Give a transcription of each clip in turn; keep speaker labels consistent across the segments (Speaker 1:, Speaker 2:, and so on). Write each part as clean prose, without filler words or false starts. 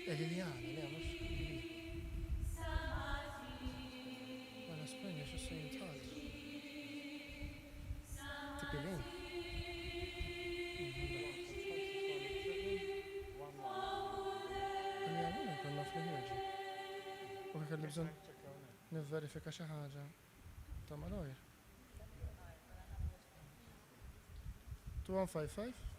Speaker 1: È Liliana, lei mux Liliana. Wara Spanja xi se jintħalla. Tipi Link. Għalli konna fl-ħirġi. U kelli bżon nivverifika xi ħaġa. Ta' malojr. 2155?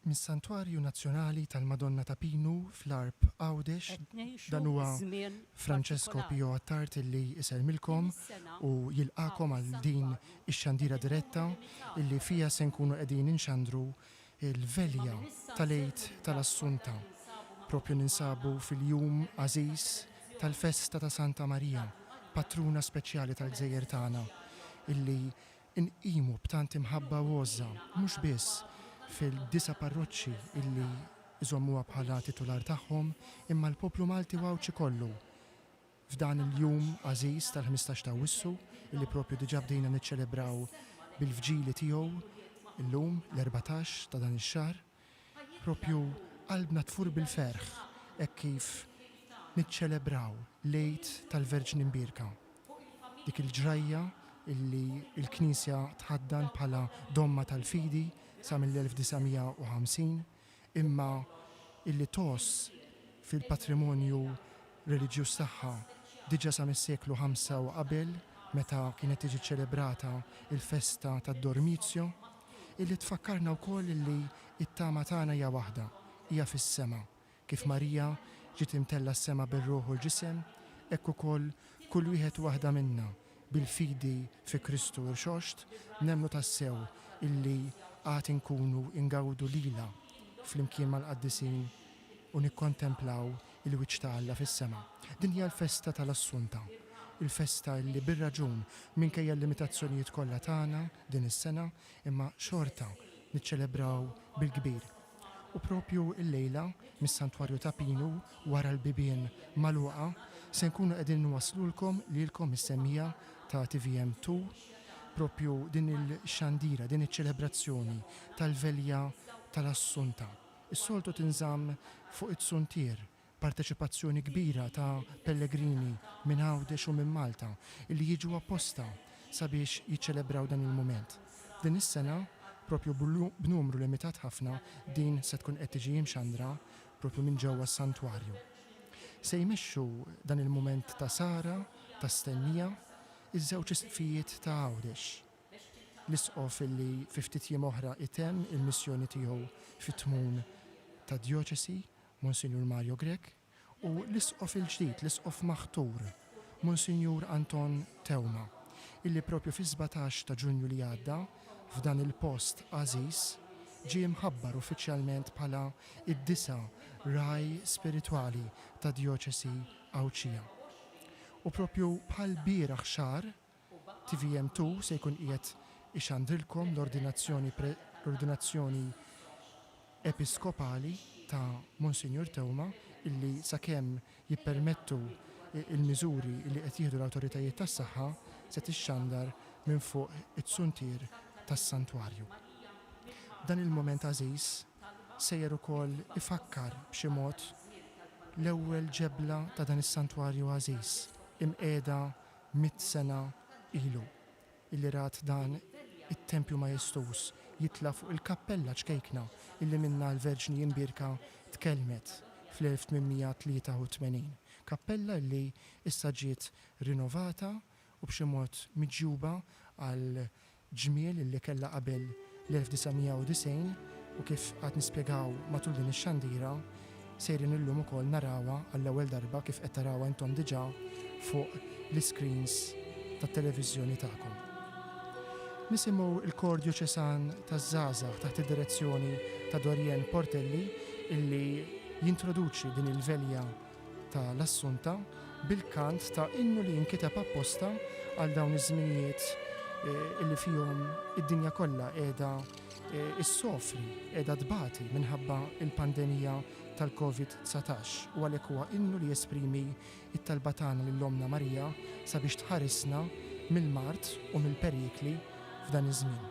Speaker 1: mis-Santwarju Nazzjonali tal-Madonna ta' Pinu fl-Arb Għawdex, dan huwa Francesco Pio Attart illi iselmilkom u jilqakom għal din ix-xandira diretta illi fija se nkunu qegħdin inxandru il-velja tal-Eid tal-Assunta. Propju ninsabu fil-jum għażiż tal-festa ta' Santa Marija, patruna speċjali tal-Gżejjer tagħna, illi inqimu b'tant imħabba wozza, mhux biss fil-9 parroċċi illi iżommuha bħala titular tagħhom, imma l-poplu Malti wawċi kollu. F'dan il-jum għażiż tal-15 ta' Wissu, illi propju diġà bdejna niċċelebraw bil-fġili tiegħu illum l-14 ta' dan ix-xahar, propju qalbna tfur bil-ferħ hekk kif niċċelebraw l-Eid tal-Verġni Mbierka. Dik il-ġrajja illi l-Knisja tħaddan bħala domma tal-fidi sa mill-1950, imma illi tos fil-patrimonju reliġjuż tagħha diġà sa mis-seklu 5 u qabel, meta kienet tiġi ċelebrata il-festa tad-Dormizio, illi tfakkarna wkoll illi it-tama tagħna hija waħda, hija fis-sema. Kif Marija ġiet imtella s-sema bir-Ruħ u l-ġisem, hekk ukoll kull wieħed waħda minna bil-fidi fi Kristu rxoxt nemmnu tassew illi għad inkunu ingawdu lila fl-imkien mal-qaddisin u nikkontemplaw il-wiċċ ta' Alla fis-sema. Din hija l-festa tal-Assunta, il-festa li bir-raġun minkejja l-limitazzjonijiet kollha tagħna din is-sena, imma xorta niċċelebraw bil-kbir. U propju l-lejla mis-Santwarju ta' Pinu wara l-bibien magħluqa se nkunu qegħdin nwaslulkom lilkom is-semmija ta' TVM2, propju din il-xandira, din iċ-ċelebrazzjoni tal-velja tal-Assunta. Is-soltu tinżamm fuq it-suntier, parteċipazzjoni kbira ta' pellegrini minn Għawdex u minn Malta illi jiġu apposta sabiex jiċċelebraw dan il-mument. Din is-sena, propju b'numru limitat ħafna, din se tkun qed tiġi mxandra propju minn ġewwa s-santwarju. Se jmexxu dan il-mument ta' sara, ta' stennija, iż-żewġ isqfijiet ta' Għawdex. L-isqof illi fi ftit jiem oħra itemm il-missjoni tiegħu fit-tmum ta' Djoċesi, Monsignor Mario Grek, u l-isqof il-ġdid, l-isqof maħtur, Monsignor Anton Tewma, illi propju fi 17 ta' Ġunju li għadda f'dan il-post għażiż ġie mħabbar uffiċjalment bħala id-disa raj spiritwali ta' Djoċesi Awċija. U propju bħal bieraħ xahar, TVM2 se jkun qiegħed ixandrilkom l-ordinazzjoni episkopali ta' Monsignor Tewma illi sakemm jippermettu il-miżuri li qed jieħdu l-awtoritajiet tas-saħħa se tixxandar minn fuq it-suntier tas-santwarju. Dan il-moment għażiż sejjer ukoll ifakkar b'xi mod l-ewwel ġebla ta' dan is-santwarju għażiż imqiegħda 100 sena ilu illi rat dan it-Tempju Majestus jitla fuq il-kappella ċkejkna illi minna l-Verġni Mbierka tkellmet fl-1883. Kappella illi issa ġiet rinnovata u b'xi mod miġjuba għal ġmiel illi kellha qabel l-1990 u kif qed nispjegaw matul din ix-xandira sejrin illum ukoll narawha għall-ewwel darba kif qed tarawha intom diġà fuq l-screens tat-televiżjoni tagħkom. Nisimgħu il-Kor Djoċesan taż-żgħażagħ taħt id-direzzjoni ta' Dorien Portelli illi jintroduċi din il-velja tal-Assunta bil-kant ta' innu li jinkiteb apposta għal dawn iż-żminijiet illi fihom id-dinja kollha qiegħda issofri, qiegħda tbati minħabba il-pandemija tal-COVID-19 u għalhekk huwa innu li jesprimi it-talba tagħna lill-Omna Marija sabiex tħarisna mill-mart u mill-perikli f'dan iż-żmien.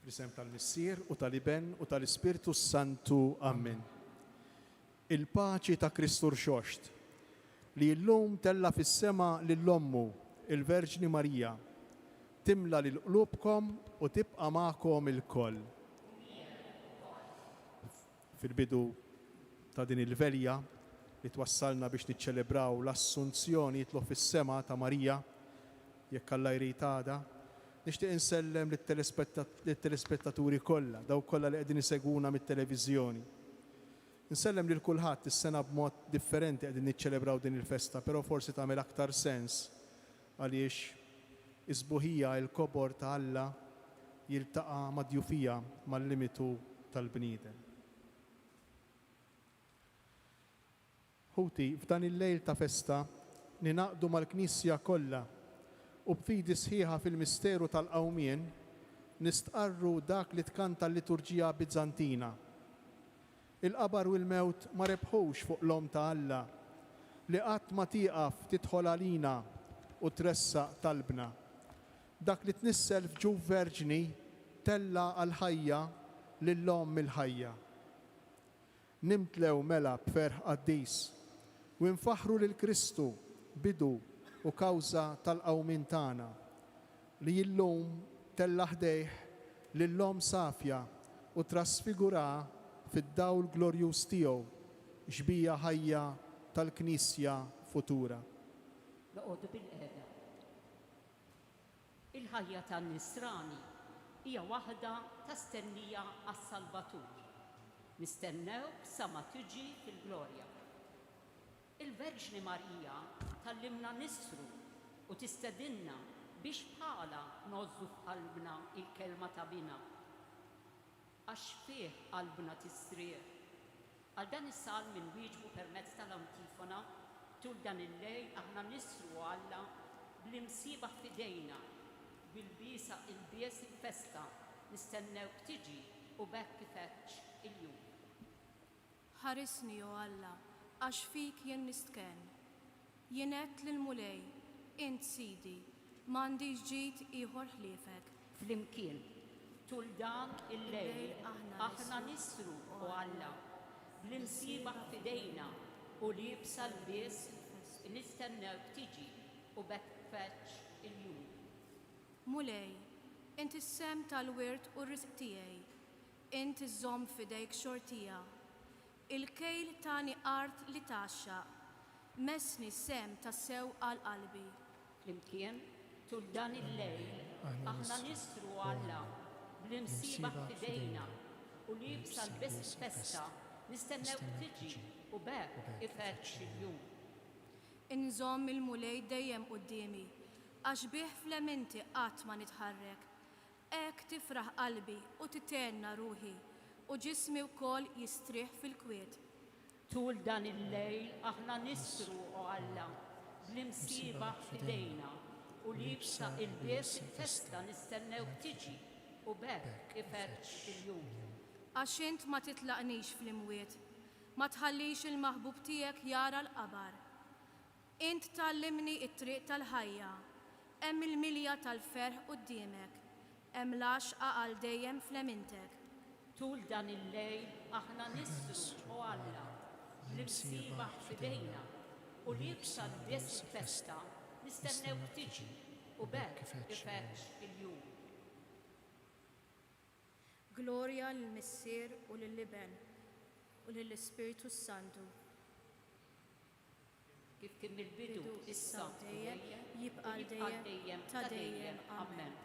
Speaker 2: Fl-isem tal-Missier u tal-Iben u tal-Ispirtu Santu. Amen. Il-paċi ta' Kristu rxoxt li llum tella fis-sema lill-Ommu, il-Verġni Marija, timla lil qlubkom u tibqa' magħkom il-koll. Fil-bidu ta' din il-velja li twassalna biex niċċelebraw l-Assunzjoni jitlu fis-sema ta' Marija, jekk Alla jrid għada, nixtieq insellem lit-telespettaturi kollha, daw kollha li qegħdin isegwuna mit-televiżjoni. Insellem lil kulħadd is-sena b'mod differenti qegħdin niċċelebraw din il-festa, però forsi tagħmel aktar sens għaliex isbuħija l-kobor ta' Alla jiltaqa' mad-djufija mal-limitu tal-bniedem. Ħuti, f'dan il-lejl ta' festa ninaqdu mal-Knisja kollha u b'fidi sħiħa fil-misteru tal-qawmien nistqarru dak li tkanta l-liturġija Biżantina. Il-qabar u l-mewt ma rebħux fuq l-om ta' Alla li qatt ma tieqaf tidħol għalina u tressaq talbna. Dak li tnissel f'ġuf verġni tella għal-ħajja lill-om mill-ħajja. Nimtlew mela b'ferħ qaddis u nfaħru lil Kristu bidu u kawża tal-qawmien tagħna li llum tella ħdejh lill-om safja u trasfigura fid-dawl glorjuż tiegħu xbija ħajja tal-Knisja futura.
Speaker 3: Noqogħdu bil-qiegħda. Il-ħajja tan-Nisrani hija waħda ta' stennija għas-Salvatur. Nistennew sa ma tiġi fil-glorja. Il-Verġni Marija tallimna nisru u tistedinna biex bħala nożżu f'qalbna il-kelma ta' bina. Għax fih qalbna tistrieħ. Għal dan is-salm inwieġbu permezz tal-antifona tul dan il-lejl aħna nisru Alla bl-imsiba f'idejna bil-bisa il-bies il-festa nistennew tiġi u bekk kifetx il-jum.
Speaker 4: Ħarisni o Alla għax fik jien nistken. Jien għedt lill-mulej, int Sidi, m'għandix ġid ieħor ħliefek.
Speaker 3: Flimkien tul dan il-lejl aħna nisru u Alla bl-imsiba f'idejna u libsa l-bies nistennew tiġi u bekk kifetx il-jum.
Speaker 4: Mulej, int is-sem tal-wirt u r-rizq tiegħi, int iżżomm f'idejk xortija. Il-kejl tani art li taxxaq, messni sem tas-sew għal qalbi.
Speaker 3: Flimkien tul dan il-lejl aħna nisru Alla bl-imsiba f'idejna u libsa l-bies festa nistennew tiġi u bekk ifetx il-jum.
Speaker 4: Inżomm il-mulej dejjem qudiemi, għax bih flementi qatt ma nitħarrek. Hekk tifraħ qalbi u titenna ruħi u ġismi wkoll jistrieħ fil-kwiet.
Speaker 3: Tul dan il-lejl aħna nisru u Alla bl-imsiba f'idejna u libsa il-bies festa nistennew tiġi u bekk ifetx il-jum.
Speaker 4: Għax int ma titlaqnix fl-imwiet, ma tħallix il-maħbub tiegħek jara l-qabar. Int tallimni it-triq tal-ħajja, hemm il-milja tal-ferħ quddiemek, hemm l-għaxqa għal dejjem flemintek.
Speaker 3: Tul dan il-lejl aħna nisru u Alla bl-imsiba f'idejna u libsa l-bies festa nistennew tiġi u bekk ifetx il-jum.
Speaker 4: Glorja lill-Missier u lill-Iben u lill-Ispirtu Santu.
Speaker 3: Kif kien mill-bidu issa
Speaker 4: dejjem jibqa' dejjem ta' dejjem. Amen.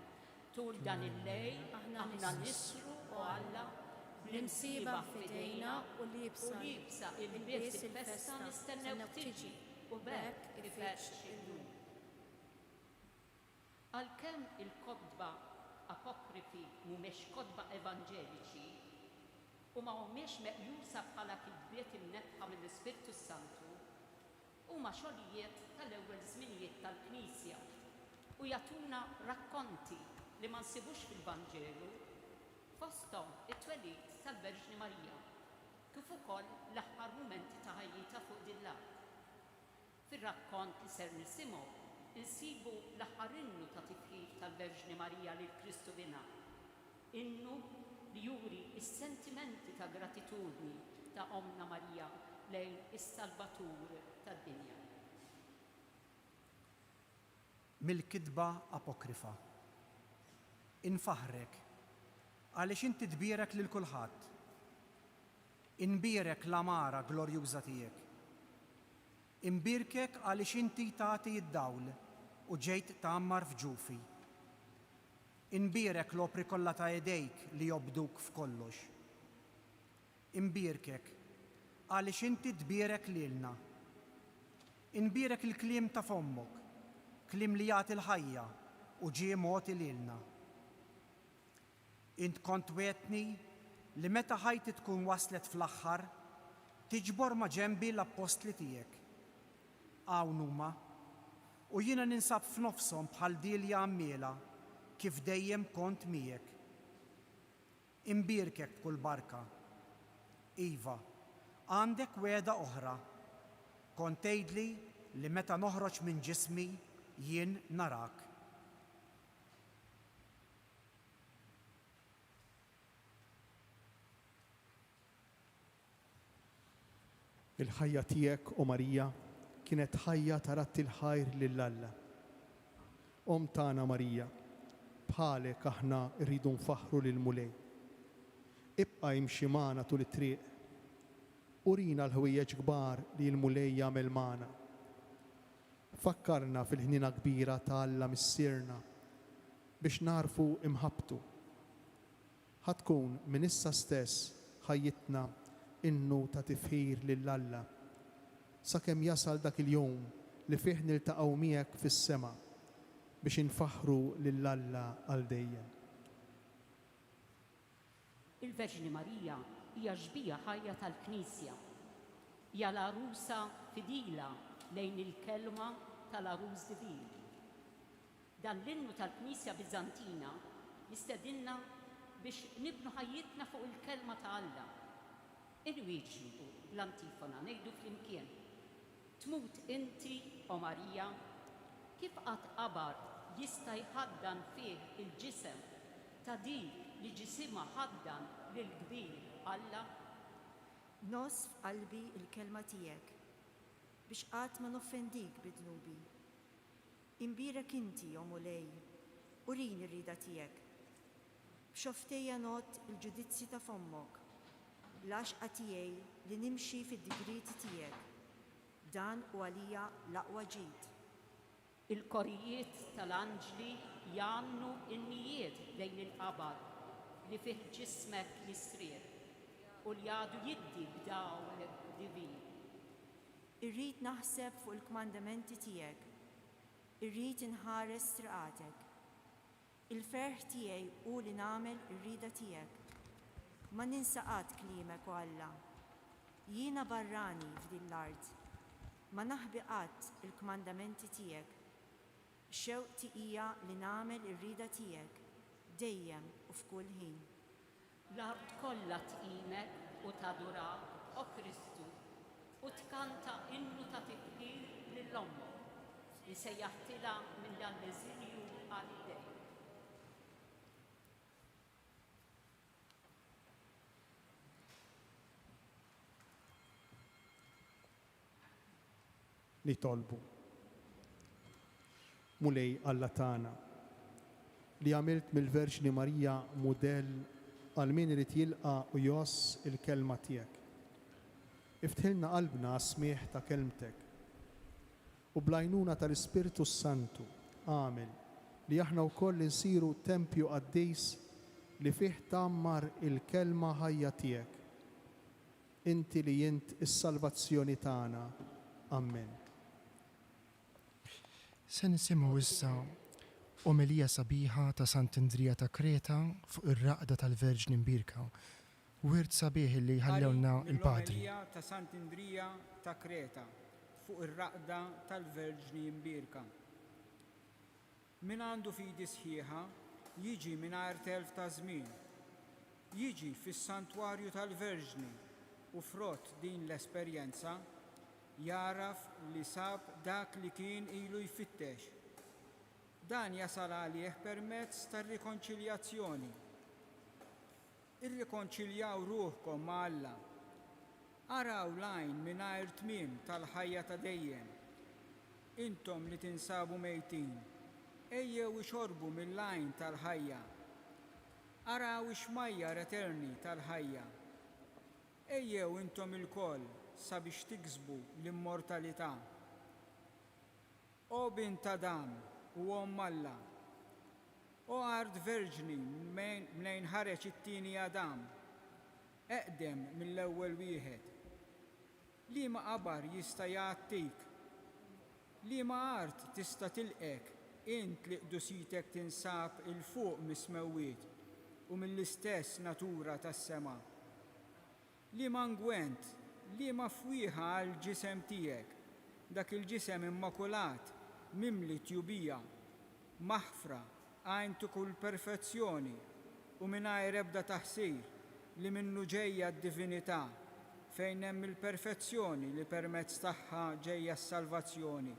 Speaker 3: Tul dan il-lejl aħna nisru u Alla
Speaker 4: bl-imsiba f'idejna u
Speaker 3: libsa il-bies il-festa nistennew tiġi u bekk ifetx il-jum. Għalkemm il-kodba apokrifi mhumiex kodba evanġeliċi u ma humiex meqjusa bħala kitbiet imnebħa mill-Ispirtu Santu, huma xogħlijiet tal-ewwel żminijiet tal-Knisja u jagħtuna rakkonti li ma nsibux fil-Vanġelu fosthom it-twelid tal-Verġni Marija kif ukoll l-aħħar mumenti ta' ħajjitha fuq din l-art. Fir-rakkont li ser nisimgħu insibu l-aħħar innu ta' tifħir tal-Verġni Marija lil Kristu bina. innu li juri is-sentimenti ta' gratitudni ta' Omna Marija lejn is-Salvatur tad-dinja.
Speaker 5: Mill-kidba apokrifa. Infaħrek għaliex inti tbierek lil kulħadd. Inbierek l-amara glorjuża tiegħek. Imbirkek għaliex inti tagħti id-dawl u ġejt tagħammar f'ġufi. Inbierek l-opri kollha ta' idejk li jobduk f'kollox. Imbirkek għaliex inti tbierek lilna. Inbierek il-kliem ta' fommok, kliem li jagħti l-ħajja u ġie moti lilna. Int kont wetni li meta ħajti tkun waslet fl-aħħar, tiġbor ma' ġenbi l-appostli tiegħek. Hawn huma, u jiena ninsab f'nofshom bħal Dilja Għammiela kif dejjem kont miegħek. Imbirkek b'kull barka. Iva, għandek weda oħra. Kont tgħidli li meta noħroġ minn ġismi jien narak.
Speaker 2: Il-ħajja tiegħek, o Marija, kienet ħajja ta' ratti l-ħajr lill-Alla. Tagħna Marija, bħalek aħna rridu nfaħru lil mulej. Ibqa' jimxi magħna tul it-triq. Urina l-ħwejjeġ kbar li l-mulej jagħmel magħna. Fakkarna fil-ħnina kbira ta' Alla missierna biex narfu imħabtu. Ħatkun minn issa stess ħajjitna innu ta' tifħir lill-Alla sakemm jasal dak il-jum li fih niltaqgħu miegħek fis-sema biex infaħru lill-Alla għal dejjem.
Speaker 3: Il-Verġni Marija hija ġbija ħajja tal-Knisja. Hija l-arusa fidila lejn il-kelma tal-arus divin. Dan l-innu tal-Knisja Biżantina jistedinna biex nibnu ħajjitna fuq il-kelma ta' Alla. Inwieġbu l-antifona ngħidu flimkien. Tmut inti, o Marija, kif qatt qabar jista' jħaddan fih il-ġisem ta' dik li ġisimha ħaddan lill-kbir Alla?
Speaker 6: Nos f'qalbi il-kelma tiegħek biex qatt ma noffendik bidnubi. Imbirek inti, o mulej, urini r-rida tiegħek. B'xoftejja not il-ġudizzji ta' fommok, l-għaxqa tiegħi li nimxi fid-digriti tiegħek. Dan u għalija l-aqwa ġid.
Speaker 3: Il-korijiet tal-anġli jannu in-nijiet lejn il-qabar li fih ġismek jisriet u li għadu jiddi b'dawl divin.
Speaker 6: Irrid naħseb fuq il-kmandamenti tiegħek. Irrid inħares triqatek. Il-ferħ tiegħi hu li nagħmel ir-rida tiegħek. Ma ninsa qatt kliemek u Alla. Jiena barrani f'din l-art. Ma naħbi qatt il-kmandamenti tiegħek. Xewqti hija li nagħmel ir-rida tiegħek dejjem u f'kull ħin.
Speaker 3: L-art kollha tqimek u tadurak, o Kristu, u tkanta innu ta' tifħir lill-Ommok li se jaħtilha minn dan l-eżilju għal-dej.
Speaker 2: Nitolbu. Mulej Alla tagħna li għamilt mill-Verġni Marija mudell għal min irid jilqa' u joss il-kelma tiegħek. Iftħilna qalbna għas-smieħ ta' kelmtek u blajnuna tal-Ispiritu Santu għamel li aħna wkoll insiru tempju qaddejs li fih tagħmmar il-kelma ħajja tiegħek. Inti li int is-salvazzjoni tagħna. Amen.
Speaker 1: Se nisimgħu issa omilija sabiħa ta' Sant'Indrija ta' Kreta fuq ir-raqda tal-Verġni Mbirka. Wirt sabiħ li ħallewna il-Padri.
Speaker 7: Omilija ta' Sant'Indrija ta' Kreta fuq ir-raqda tal-Verġni Mbirka. Min għandu fidi sħiħa jiġi mingħajr telf ta' żmien. Jiġi fis-santwarju tal-Verġni u frott din l-esperjenza jaraf li sab dak li kien ilu jfittex. Dan jasal għalih permezz tar-rikonċiljazzjoni irrikonċiljaw ruħkom ma' Alla. Araw lajn mingħajr tmiem tal-ħajja ta' dejjem. Intom li tinsabu mejtin, ejjew ixorbu mill-lajn tal-ħajja. Araw ix-xmajjar eterni tal-ħajja. Ejjew intom il-koll sabiex tiksbu l-immortalità. O bint Adam u Alla, o art verġni mnejn ħareġ it-tieni Adam, eqdem mill-ewwel wieħed. Liema qabar jista' jgħattik, liema art tista' tilqek int li qdusitek tinsab il-fuq mismewwiet u mill-istess natura tas-sema. Liema ngwent, liema fwieħa għal ġisem tiegħek, dak il-ġisem immakulat, mimli tjubija, maħfra, għajntu kull perfezzjoni u mingħajr ebda taħsir li minnu ġejja d-divinità fejn hemm il-perfezzjoni li permezz tagħha ġejja s-salvazzjoni.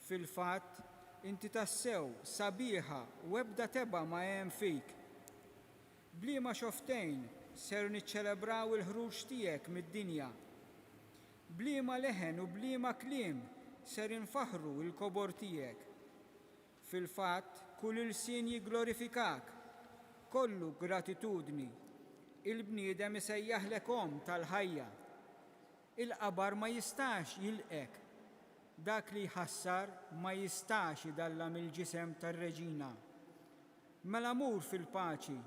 Speaker 7: Fil-fatt, inti tassew sabiħa u ebda teba ma hemm fik. Bliema xoftejn ser niċċelebraw il-ħruġ tiegħek mid-dinja. Bliema leħen u bliema kliem ser infaħru il-kobor tiegħek. Fil-fatt, kull il-sin jigglorifikak, kollu gratitudni. Il-bniedem isejjaħlek om tal-ħajja. Il-qabar ma jistax jilqek. Dak li jħassar ma jistax idalla mill-ġisem tar-reġina. Mela mur fil-paċi,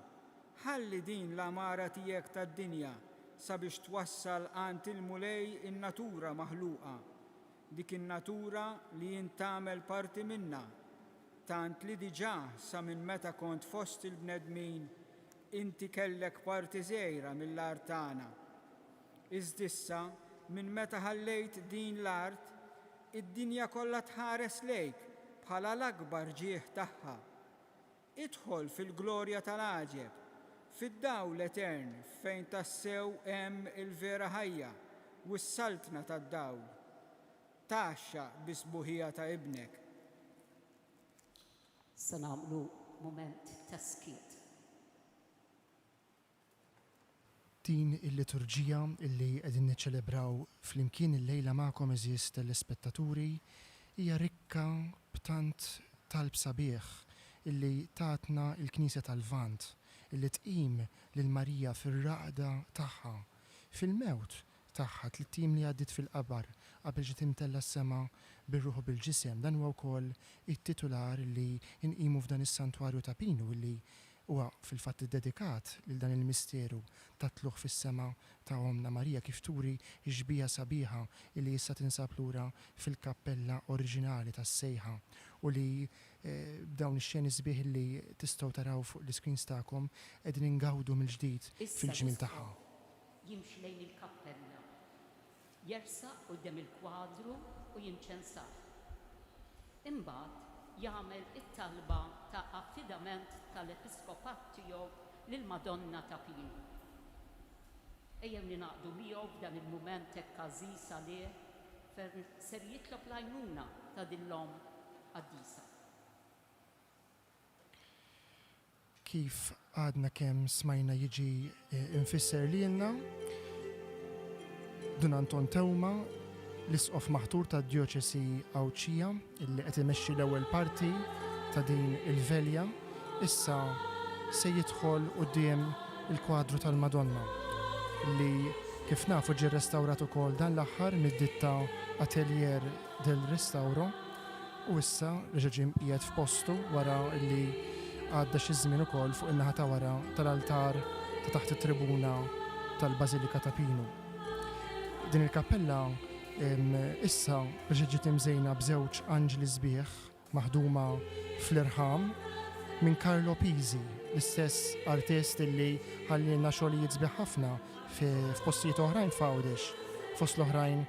Speaker 7: ħalli din l-amara tiegħek tad-dinja sabiex twassal għand il-mulej in-natura maħluqa. Dik in-natura li jintamel parti minna, tant li diġà sa minn meta kont fost il-bnedmin inti kellek parti żgħira mill-art tagħna. Iżdissa minn meta ħallejt din l-art, id-dinja kollha tħares lejk bħala l-akbar ġieħ tagħha. Idħol fil-glorja tal-għaġeb, fid-dawl etern fejn tassew hemm il-vera ħajja u s-saltna tad-dawl. Taxxa bis-sbuħija ta' ibnek.
Speaker 3: Se nagħmlu mument ta' skiet.
Speaker 1: Din il-liturġija illi qegħdin niċċelebraw flimkien il-lejla magħkom eżis telespettaturi hija rikka b'tant talb sabiħ illi tatna il-Knisja tal-Lvant illi tqim lil Marija fir-raqda tagħha, fil-mewt tagħha tliet li għaddit fil-qabar qabel ġiet imtella s-sema bir-ruħu bil-ġisem. Dan huwa wkoll it-titular li inqimu f'dan is-santwarju ta' Pinu illi huwa fil-fatt iddedikat lil dan il-misteru ta' tluħ fis-sema ta' Omna Marija kif turi ġbija sabiħa illi issa tinsab lura fil-kappella oriġinali tas-sejħa u li b'dawn ix-xeni sbieħ li tistgħu taraw fuq l-iskreens tagħkom qegħdin ingawdu mill-ġdid fil-ġmil tagħha.
Speaker 3: Jimxi lejn il-kappella, jersaq quddiem il-kwadru u jinċensah. Imbagħad jagħmel it-talba ta' affidament tal-episkopat tiegħu lil Madonna ta' Pinu. Ejjew ninaqdu miegħu f'dan il-mument hekk għażiż għalih fejn ser jitlob l-għajnuna ta' din l-om qaddisa.
Speaker 1: Kif għadna kemm smajna jiġi infisser lilna, Dun Anton Tewma, l-isqof maħtur ta' djoċesi Awċija illi qed imexxi l-ewwel parti ta' din il-velja, issa se jidħol quddiem il-kwadru tal-Madonna li kif nafu ġie rrestawrat ukoll dan l-aħħar mid-ditta Atelier del Restauro u issa reġa' ġie mqiegħed f'postu wara li għadda xi żmien ukoll fuq in-naħa ta' wara tal-altar ta' taħt it-tribuna tal-Bażilika ta' Pinu. Din il-kappella issa ġiet imżejna b'żewġ anġli sbieħ maħduma fl-irħam minn Carlo Pisi, l-istess artist li ħallilna xogħlijiet sbieħ ħafna f'postijiet oħrajn f'Għawdex, fost l-oħrajn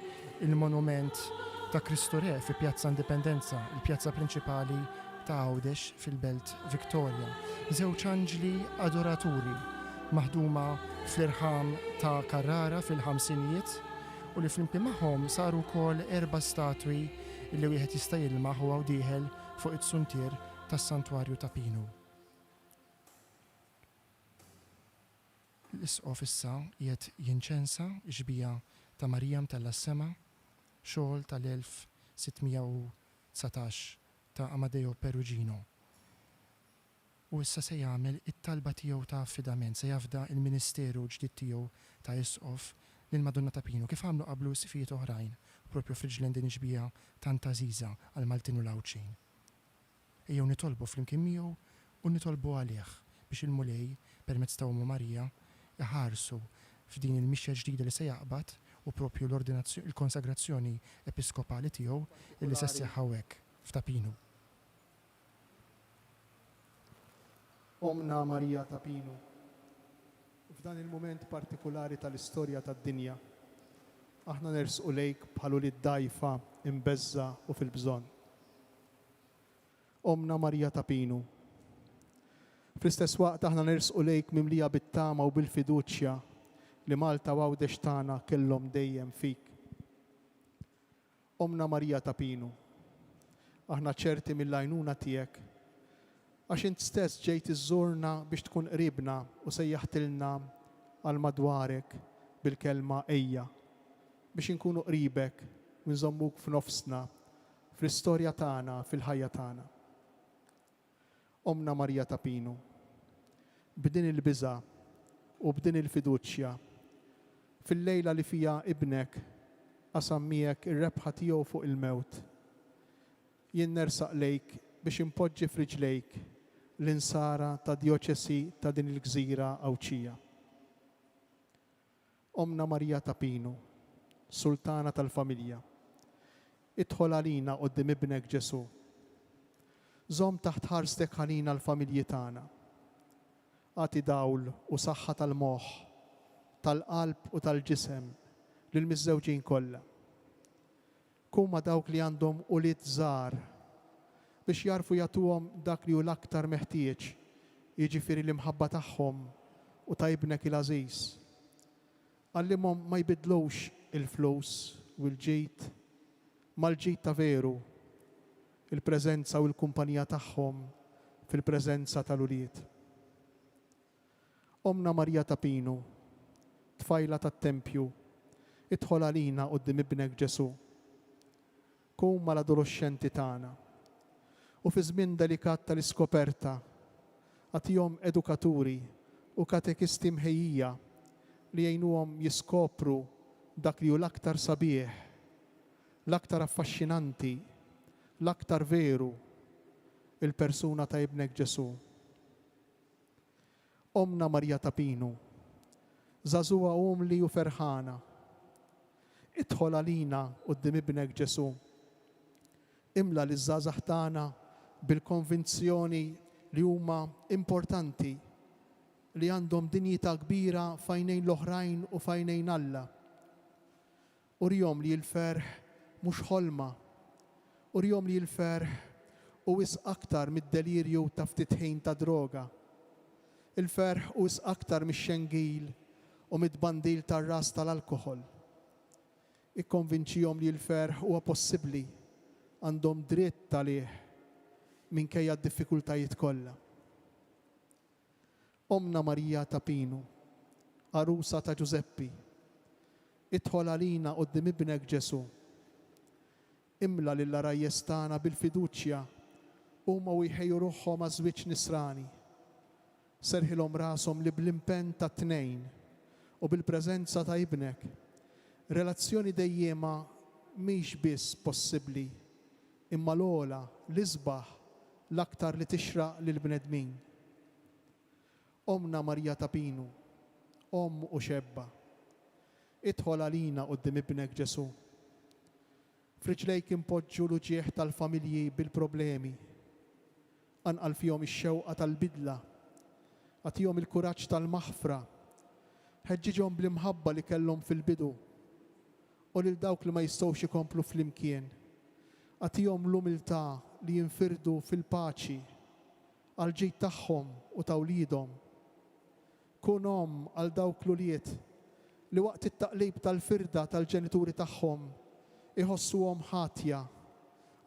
Speaker 1: il-monument ta' Kristu Re fi Pjazza Indipendenza, il-pjazza prinċipali ta' Għawdex fil-Belt Victoria. Żewġ anġli adoraturi maħduma fl-irħam ta' Carrara fil-ħamsinijiet u li flimkien magħhom saru wkoll 4 statwi li wieħed jista' jilmaħ u dieħel fuq it-suntier tas-santwarju ta' Pinu. L-isqof issa qiegħed jinċensa ġbija ta' Marijam tal-Assema, xogħol tal-1619 ta' Amadeo Perugino. U issa se jagħmel it-talba tiegħu ta' affidament, se jafda il-ministeru ġdid tiegħu ta' isqof lil Madonna ta' Pino, kif għamlu qablu sifijiet oħrajn, propju f'Riġlen din ġbija tant Aziza għal Maltin u Lawċin. Ejjew nitolbu flimkien miegħu u nitolbu għalih biex il-mulej permezz ta' Ummu Marija jaħarsu f'din il-mixja ġdida li se jaqbad u propju il-konsagrazzjoni episkopali tiegħu illi se sseħħ hawnhekk f'ta' Pino.
Speaker 2: Omna Marija ta' Pino, f'dan il-moment partikolari tal-istorja tad-dinja, aħna nersqu lejk bħalu li d-dajfa imbeżza u fil-bżonn. Omna Marija ta' Pino, fl-istess waqt aħna nersqu lejk mimlija bit-tama u bil-fiduċja li Malta u Għawdex tagħna kellhom dejjem fik. Omna Marija ta' Pino, aħna ċerti mill-għajnuna tiegħek għax int stess ġejt iżżurna biex tkun qribna u sejjaħtilna għal madwarek bil-kelma ejja biex inkunu qribek u nżommuk f'nofsna fl-istorja tagħna, fil-ħajja tagħna. Omna Marija ta' Pino, b'din il-biża' u b'din il-fiduċja fil-lejla li fija ibnek qasam miegħek ir-rebħa tiegħu fuq il-mewt. Jien nersaq lejk biex impoġġi f'riġlejk l-insara ta' dioċesi ta' din il-gżira Awċija. Omna Marija ta' Pino, Sultana tal-Familja, idħol għalina qudiem ibnek Ġesu. Żomm taħt ħarstek ħalina l-familji tagħna. Għati dawl u saħħa tal-moħħ, tal-qalb u tal-ġisem lil miż-żewġin kollha. Kun ma' dawk li għandhom ulied żgħar biex jarfu jagħtuhom dak li hu l-aktar meħtieġ, jiġifieri l-imħabba tagħhom u ta' ibnek il-għażiż. Għallimhom ma jbidlux il-flus u l-ġid mal-ġid ta' veru, il-preżenza u l-kumpanija tagħhom fil-preżenza tal-ulied. Omna Marija ta' Pino, tfajla tat-Tempju, idħol għalina quddiem ibnek Ġesu. Kun mal-adolescenti tagħna u fi żmien delikat tal-iskoperta għatihom edukaturi u katekisti mħejjija li jgħinuhom jiskopru dak li hu l-aktar sabiħ, l-aktar affaxxinanti, l-aktar veru, il-persuna ta' ibnek Ġesu. Omna Marija ta' Pino, żagħżugħa umli u ferħana, idħol għalina quddiem ibnek Ġesu. Imla liż-żgħażagħ tagħna bil-konvinzjoni li huma importanti, li għandhom dinjità kbira f'għajnejn l-oħrajn u f'għajnejn Alla. Urihom li l-ferħ mhux ħolma, urihom li l-ferħ u wisq aktar mid-delirju ta' ftit ħin ta' droga. Il-ferħ u wisq aktar mix-xengil u mid-bandil tar-ras tal-alkoħol. Ikkonvinċihom li l-ferħ huwa possibbli, għandhom dritt għalih minkejja d-diffikultajiet kollha. Omna Marija ta' Pino, arusa ta' Giuseppi, idħol għalina quddiem ibnek Ġesu. Imla lill-arajjes tagħna bil-fiduċja huma u jħejju ruħhom ma' żwieġ nisrani. Serħilhom rashom li bl-impenn ta' tnejn u bil-preżenza ta' ibnek relazzjoni dejjema mhix biss possibbli, imma l-ogħla l-isbaħ l-aktar li tixraq lill-bnedmin. Omna Marija ta' Pino, Om u xebba, idħol għalina quddiem ibnek Ġesu. F'riġlejk impoġġu l-uġieħ tal-familji bil-problemi, anqal fihom ix-xewqa tal-bidla, għatihom il-kuraġġ tal-maħfra, ħeġġiġhom bl-imħabba li kellhom fil-bidu u lil dawk li ma jistgħux ikomplu flimkien, għatihom l-umiltà li jinfirdu fil-paċi għal ġid tagħhom u ta' wliedhom. Kun om għal dawk l-ulied li waqt it-taqlib tal-firda tal-ġenituri tagħhom iħossuhom ħatja,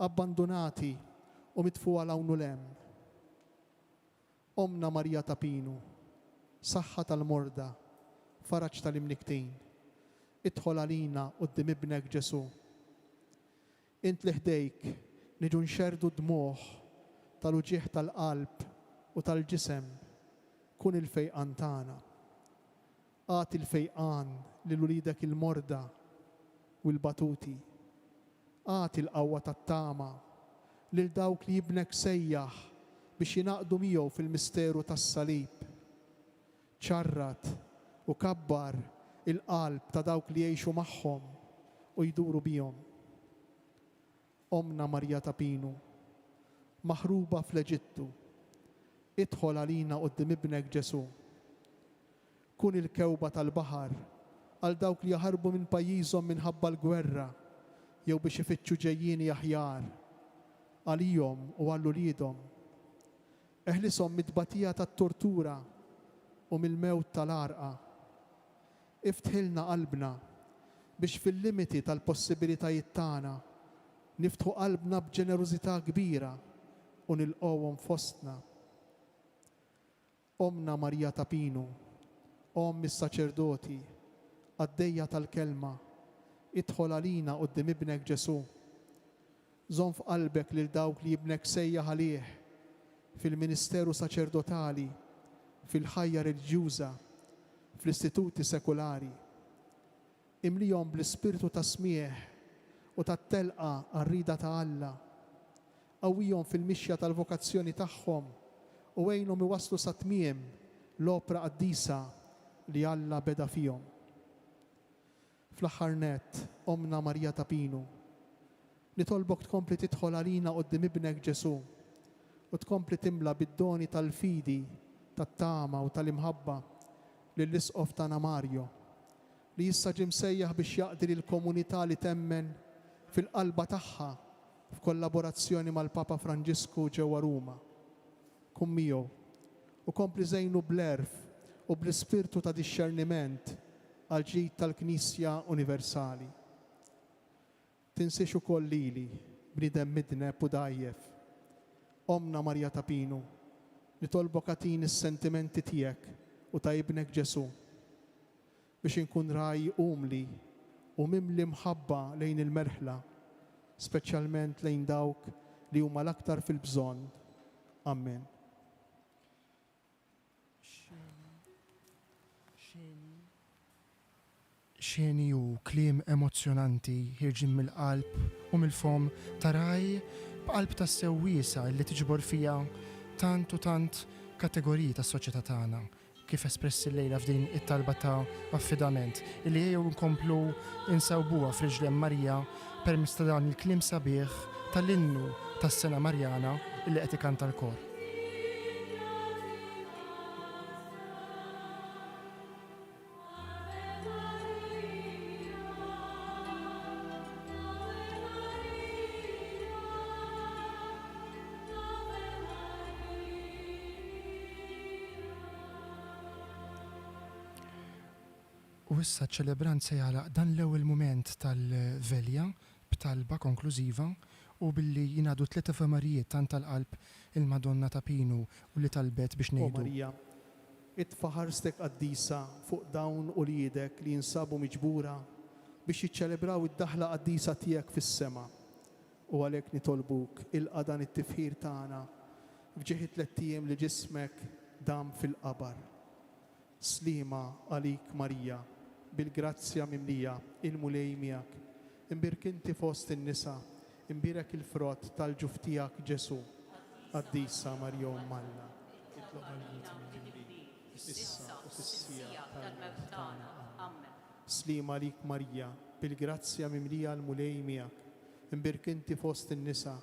Speaker 2: abbandonati u mitfuqa l-hawn u l-hemm. Omna Marija ta' Pino, saħħa tal-morda, faraġ tal-imniktin, idħol għalina qudiem ibnek Ġesu. Int li ħdejk niġu nxerdu d-dmuħ tal-uġieħ tal-qalb u tal-ġisem, kun il-fejqan tagħna. Għati il-fejqan lil ulidek il-morda u l-batuti. Għati l-qawwa tat-tama lil dawk li jibnek sejjaħ biex jinaqdu miegħu fil-misteru tas-salib. ċarrat u kabbar il-qalb ta' dawk li jgħixu magħhom u jduru bihom. Omna Marja ta' Pinu, maħruba fl-Eġittu, idħol għalina qudiem ibnek Ġesu. Kun il-kewba tal-baħar għal dawk li jaħarbu minn pajjiżhom minħabba l-gwerra jew biex ifittxu ġejjieni aħjar għalihom u għal uliedhom. Eħlishom mid-tbatija tat-tortura u mill-mewt tal-għarqa. Iftħilna qalbna biex fil-limiti tal-possibilitajiet tagħna niftħu qalbna b'ġenerużità kbira u nilqgħuhom fostna. Omna Marja ta' Pinu, Om is-saċerdoti, għaddejja tal-kelma, idħol għalina qudiem ibnek Ġesu. Żomm f'qalbek lil dawk li ibnek sejjaħ għalih fil-ministeru saċerdotali, fil-ħajja reliġjuża, fl-istituti sekulari. Imlijhom bl-ispirtu ta' smieħ u tat-telqa għar-rida ta' Alla. Qawwihom fil-mixja tal-vokazzjoni tagħhom u għejnhom iwasslu sa tmiem l-opra qaddisa li Alla beda fihom. Fl-aħħar nett, Omna Marja ta' Pinu, nitolbok tkompli tidħol għalina qudiem ibnek Ġesu u tkompli timla bid-doni tal-fidi, tat-tama u tal-imħabba lill-isqof tagħna Mario, li issa ġie msejjaħ biex jaqdi lill-komunità li temmen fil-qalba tagħha f'kollaborazzjoni mal-Papa Franġisku ġewwa Ruma. Kun miegħu u kompli żejnu bl-erf u bl-ispirtu ta' dixxerniment għal ġid tal-Knisja Universali. Tinsiex ukoll lili bniedem midneb u dajjef. Omna Marja ta' Pinu, nitolbok għatini s-sentimenti tiegħek u ta' ibnek Ġesu biex inkun raj umli u mimli mħabba lejn il-merħla, speċjalment lejn dawk li huma l-aktar fil-bżonn. Amen.
Speaker 1: Xeni u kliem emozjonanti ħirġin mill-qalb u mill-fom taraj b'qalb ta' sewwiesa li tiġbor fija tant u tant kategoriji tas soċjetà tagħna kif espressi l-lejla f'din it-talba ta' affidament illi jew nkomplu insawbuha f'riġlem Marija permezz ta' dan il-kliem sabiħ tal-innu tas-Sena Marjana illi qed ikanta l-kor. U issa ċelebrant se jagħlaq dan l-ewwel mument tal-velja b'talba konklużiva u billi jingħadu 3 efemerijiet tant tal-qalb il-Madonna ta' Pinu u li talbet biex
Speaker 2: O
Speaker 1: ngħidu.
Speaker 2: Marija, itfaħarstek qaddisa fuq dawn uliedek li jinsabu miġbura biex jiċċelebraw id-daħla qaddisa tiegħek fis-sema. U għalhekk nitolbuk il-qadan it-tifħir tagħna f'ġieħi 3 ijiem li ġismek dam fil-qabar. Slima għalik Marija, bil-grazzja mimlija il-mulej miegħek. Imbirk inti fost in-nisa, imbirek il-frott tal-ġuf tiegħek Ġesu. Qaddisa Marja Umm Alla, itlob għal-jit minn issa u fis-sija tal-mewt tagħna. Amen. Slima għalik Marija, bil-grazzja mimlija l-mulej miegħek. Imbirk inti fost in-nisa,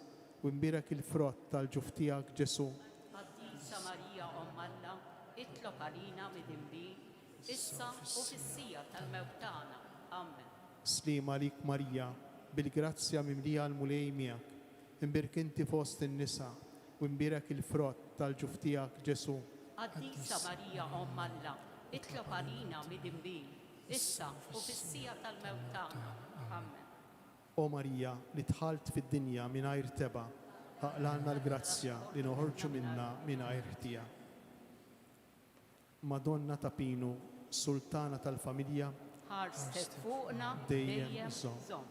Speaker 2: u imbirek il-frott tal-ġuf tiegħek Ġesu.
Speaker 3: Qaddisa Marja Umm Alla, itlob għalina mid-imbi, issa u fis-sija tal-mewt tagħna. Amen.
Speaker 2: Slima għalik Marija, bil-grazzja mimlija l-mulej miegħek. Imbirk inti fost in-nisa, u imbirek il-frott tal-ġuf tiegħek Ġesu.
Speaker 3: Qaddisa Marja Umm Alla, itlob għalina mid-imbi, issa u fis-sija tal-mewt tagħna. Amen.
Speaker 2: O Marija, li tħalt fid-dinja mingħajr teba, aqlalna l-grazzja li noħorġu minna mingħajr ħtija. Madonna ta' Pinu, Sultana tal-familja,
Speaker 3: ħarstek fuqna
Speaker 2: dejjem
Speaker 3: dejjem
Speaker 2: żomm.
Speaker 3: żomm.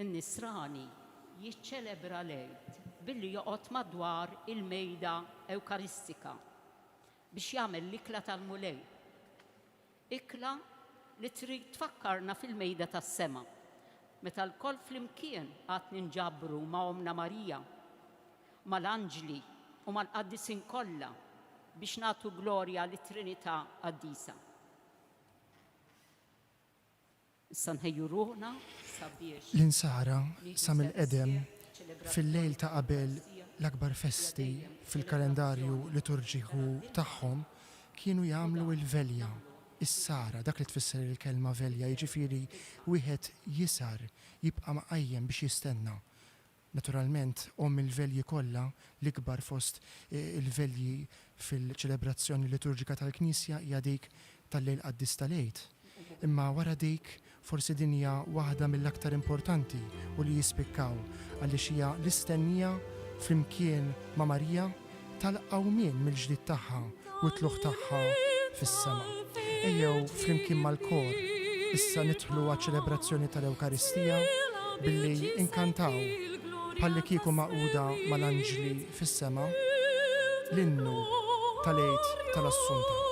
Speaker 3: In-Nisrani jiċċelebra l-Eid billi joqgħod madwar il-mejda Ewkaristika biex jagħmel l-ikla tal-mulej. Ikla li trid tfakkarna fil-mejda tas-sema. Meta l-koll flimkien qatt ninġabru ma' Omna Marija, mal-Anġli u mal-Qaddisin kollha biex nagħtu glorja lit-Trinità Qaddisa. Issa nħejju ruħna sabiex
Speaker 1: L-insara sa mill-qedem fil-lejl ta' qabel l-akbar festi fil-kalendarju liturġiku tagħhom kienu jagħmlu il-velja, is-sara, dak li tfisser il-kelma velja, jiġifieri wieħed jisar jibqa' maqajjem biex jistenna. Naturalment, il-velji kollha l-ikbar fost il-velji fil-ċelebrazzjoni liturġika tal-Knisja hija dik tal-lejl qaddis tal-Eid. Imma wara dik forsi din hija waħda mill-aktar importanti u li jispikkaw għaliex hija l-istennija flimkien ma' Marija tal-qawmien mill-ġdid tagħha u t-tluħ tagħha fis-sema. Ejjew flimkien mal-kor issa nidħlu għaċ-ċelebrazzjoni tal-Ewkaristija billi inkantaw bħalli kieku maquda mal-Anġli fis-sema l-innu tal-Eid tal-Assunta.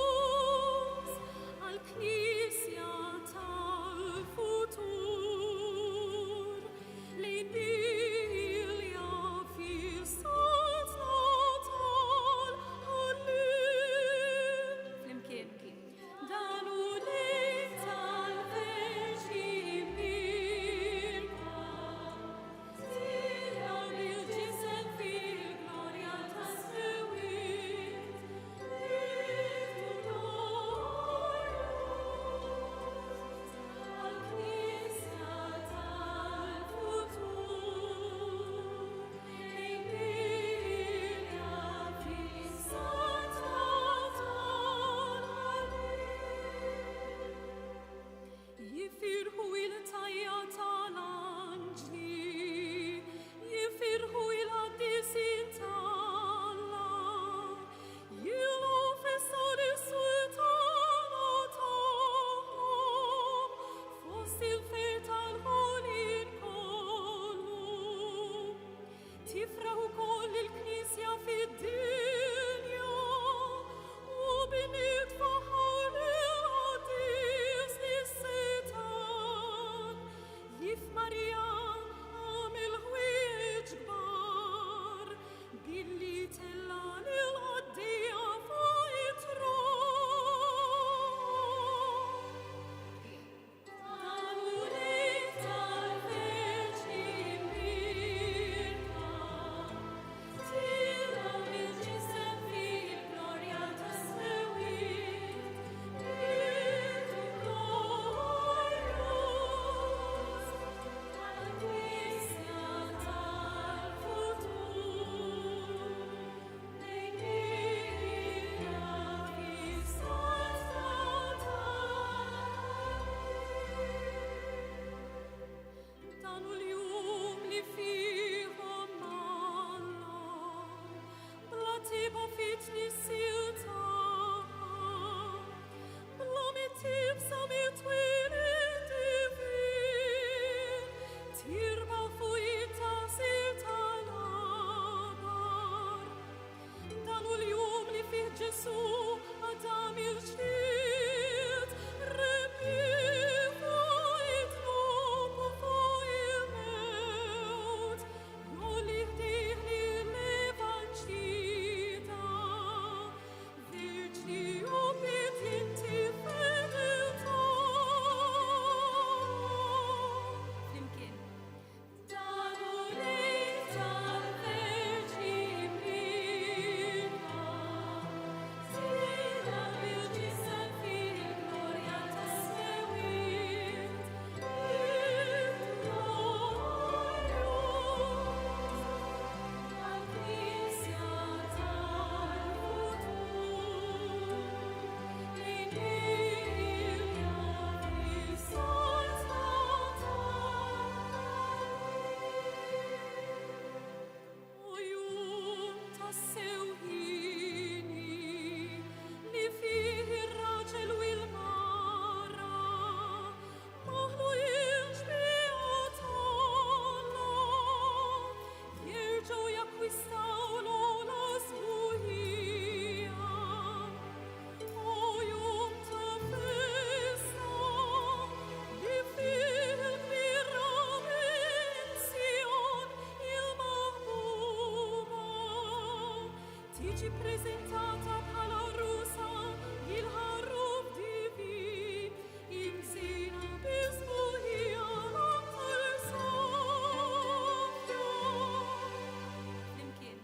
Speaker 4: tiġi prezentata bħala rusa il-ħarrub divin imżina bisbuħija l-aktar safja. Flimkien.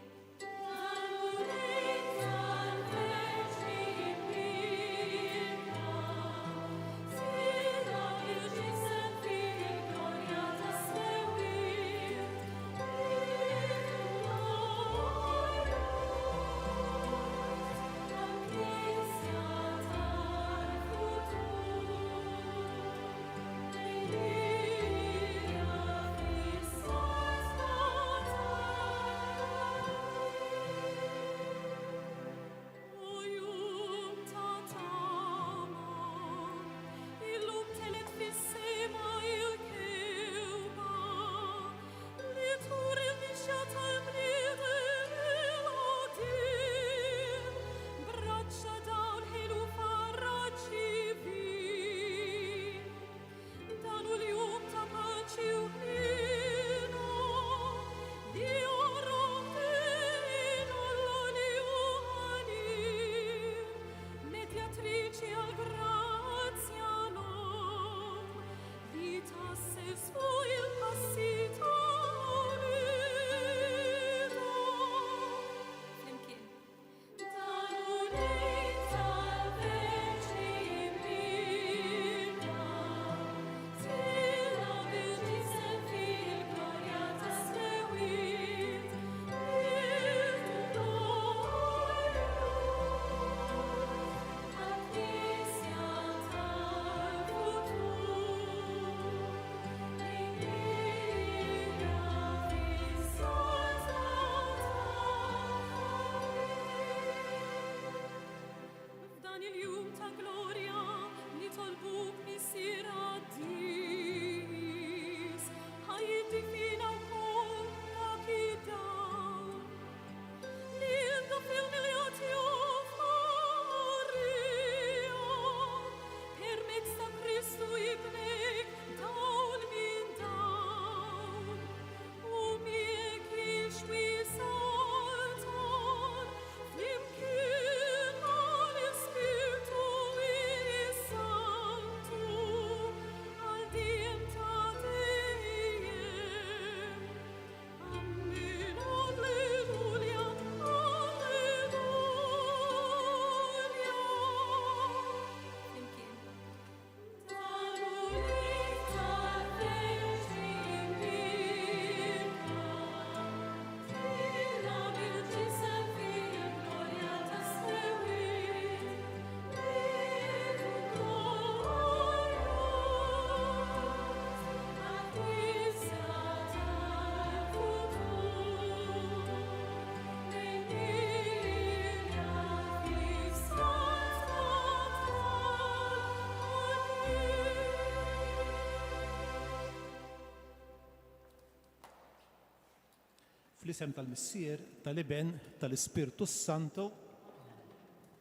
Speaker 8: Fl-isem tal-Missier, tal-Iben, tal-Ispirtu Santo,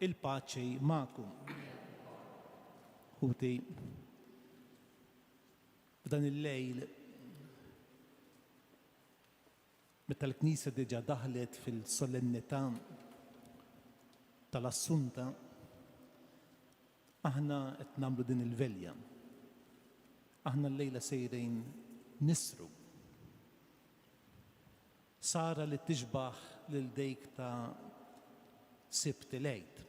Speaker 8: il-paċi ma'kum. Ħuti, f'dan il-lejl, meta l-Knisja diġà daħlet fil-solennità tal-Assunta, aħna qed nagħmlu din il-velja. Aħna l-lejla sejrin nisru. Sara li tixbaħ lil dejk ta' Sibt il-Għid.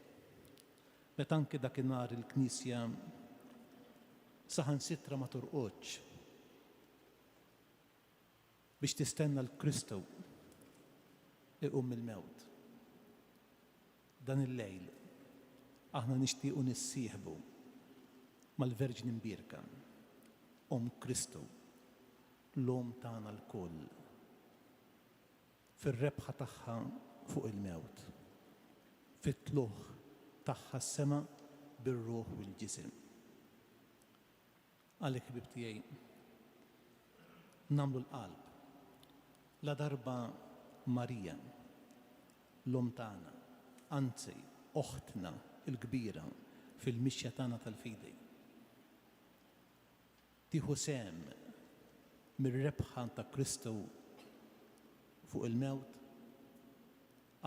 Speaker 8: Meta anke dakinhar il-Knisja saħansitra ma turqodx biex tistenna l-Kristu iqum il-mewt. Dan il-lejl aħna nixtiequ nissieħbu mal-Verġni Mbierka, Kristu, l-om tagħna l-koll, fir-rebħa tagħha fuq il-mewt, fit-tluħ tagħha s-sema bir-ruħ u l-ġisem. Għalhekk ħbib tiegħi nagħmlu l-qalb la darba Marija, l-om tagħna, anzi oħtna il-kbira fil-mixja tagħna tal-fidej. Tieħu sem mir-rebħa ta' Kristu fuq il-mewt,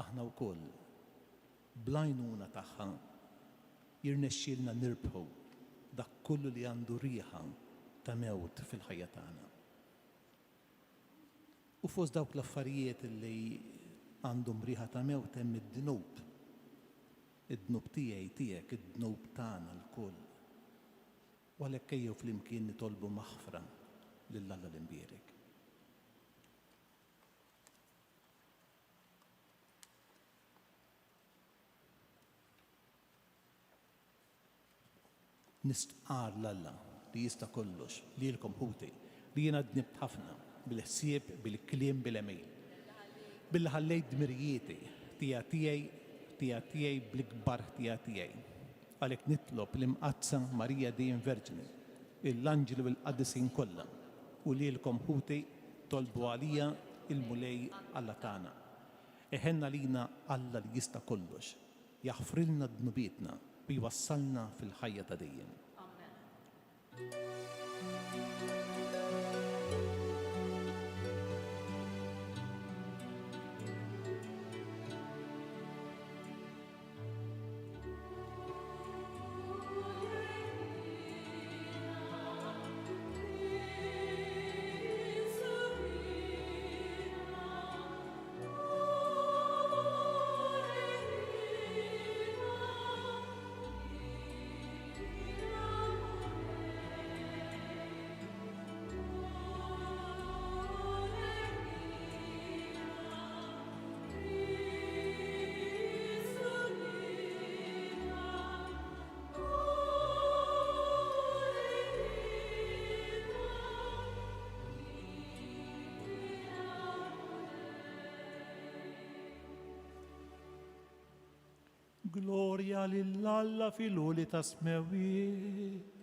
Speaker 8: aħna wkoll blajnuna tagħha jirnexxielna nirbħu dak kollu li għandu riħa ta' mewt fil-ħajja tagħna. U fost dawk l-affarijiet li għandhom riħa ta' mewt hemm id-dnub. Id-dnub tiegħi tiegħek, id-dnub tagħna l-kull. U għalhekk ejjew flimkien nitolbu maħfra lil Alla l-imbierik. Nistqar l-Alla li jista' kollox, li lkom ħuti, li jiena dnibt ħafna bil-ħsieb, bil-kliem, bil-emejl. Billi ħallejt dmirijieti tiegħi bl-ikbar tiegħi. Għalhekk nitlob l-imqazza Marija Dejjem Verġini, l-anġli u l-qaddisin kollha, u lilkom ħuti tolbu għalija il-mulej Alla tagħna. Eħenna lina Alla li jista' kollox, jaħfrilna dnubietna u jwassalna fil-ħajja ta' dejjem. Gloria lill-Alla fil-uli ta' smewi.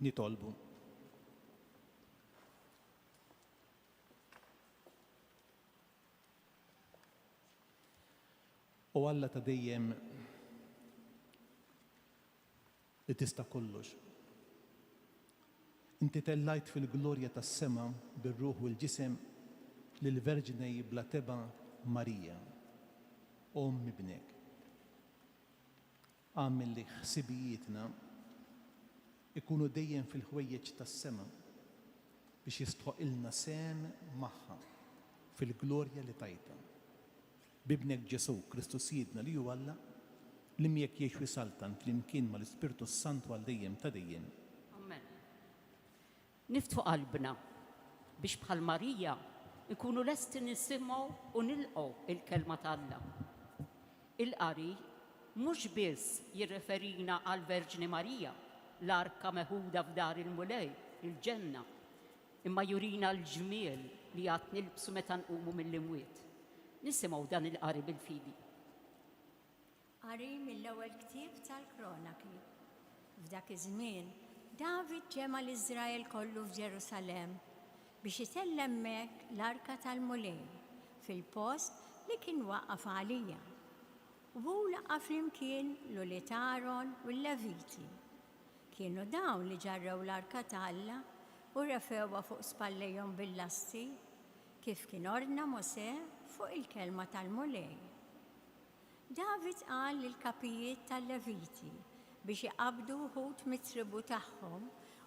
Speaker 8: nitolbu. U Alla ta' dejjem li tista' kollox. Inti tellajt fil-glorja tas-sema bir-ruħ u l-ġisem lill-Verġini bla teba Marija, Ommi bnek. Għamil li ħsibijietna ikunu dejjem fil-ħwejjeġ tas-sema biex jistħoq ilna sem magħha fil-glorja li tajta. Bibnek Ġesu Kristus Sidna li hu Alla li miegħek jgħix wisaltan flimkien mal-Ispirtu Santu għal dejjem ta' dejjem.
Speaker 3: Amen. Niftħu qalbna biex bħal Marija ikunu lesti nisimgħu u nilqgħu il-kelma ta' Alla. Il-qari mhux biss jirreferina għal Verġni Marija, l-arka meħuda f'dar il-mulej, il-ġenna, imma jurina l-ġmiel li għad nilbsu meta nqumu mill-imwiet. Nisimgħu dan il-qari bil-fidi.
Speaker 9: Qari mill-ewwel ktieb tal-Kronaki. F'dak iż-żmien, David ġema l-Iżrael kollu f'Ġerusalemm biex itellem hemmhekk l-arka tal-mulej fil-post li kien waqqaf għalija. U hu laqa' flimkien l-uliet Aaron u l-Leviti. Kienu dawn li ġarrew l-arka ta' Alla u refewha fuq spallejhom bil-lasti kif kien ordna Mosè fuq il-kelma tal-mulej. David qal lill-kapijiet tal-Leviti biex iqabdu wħud mit-tribu tagħhom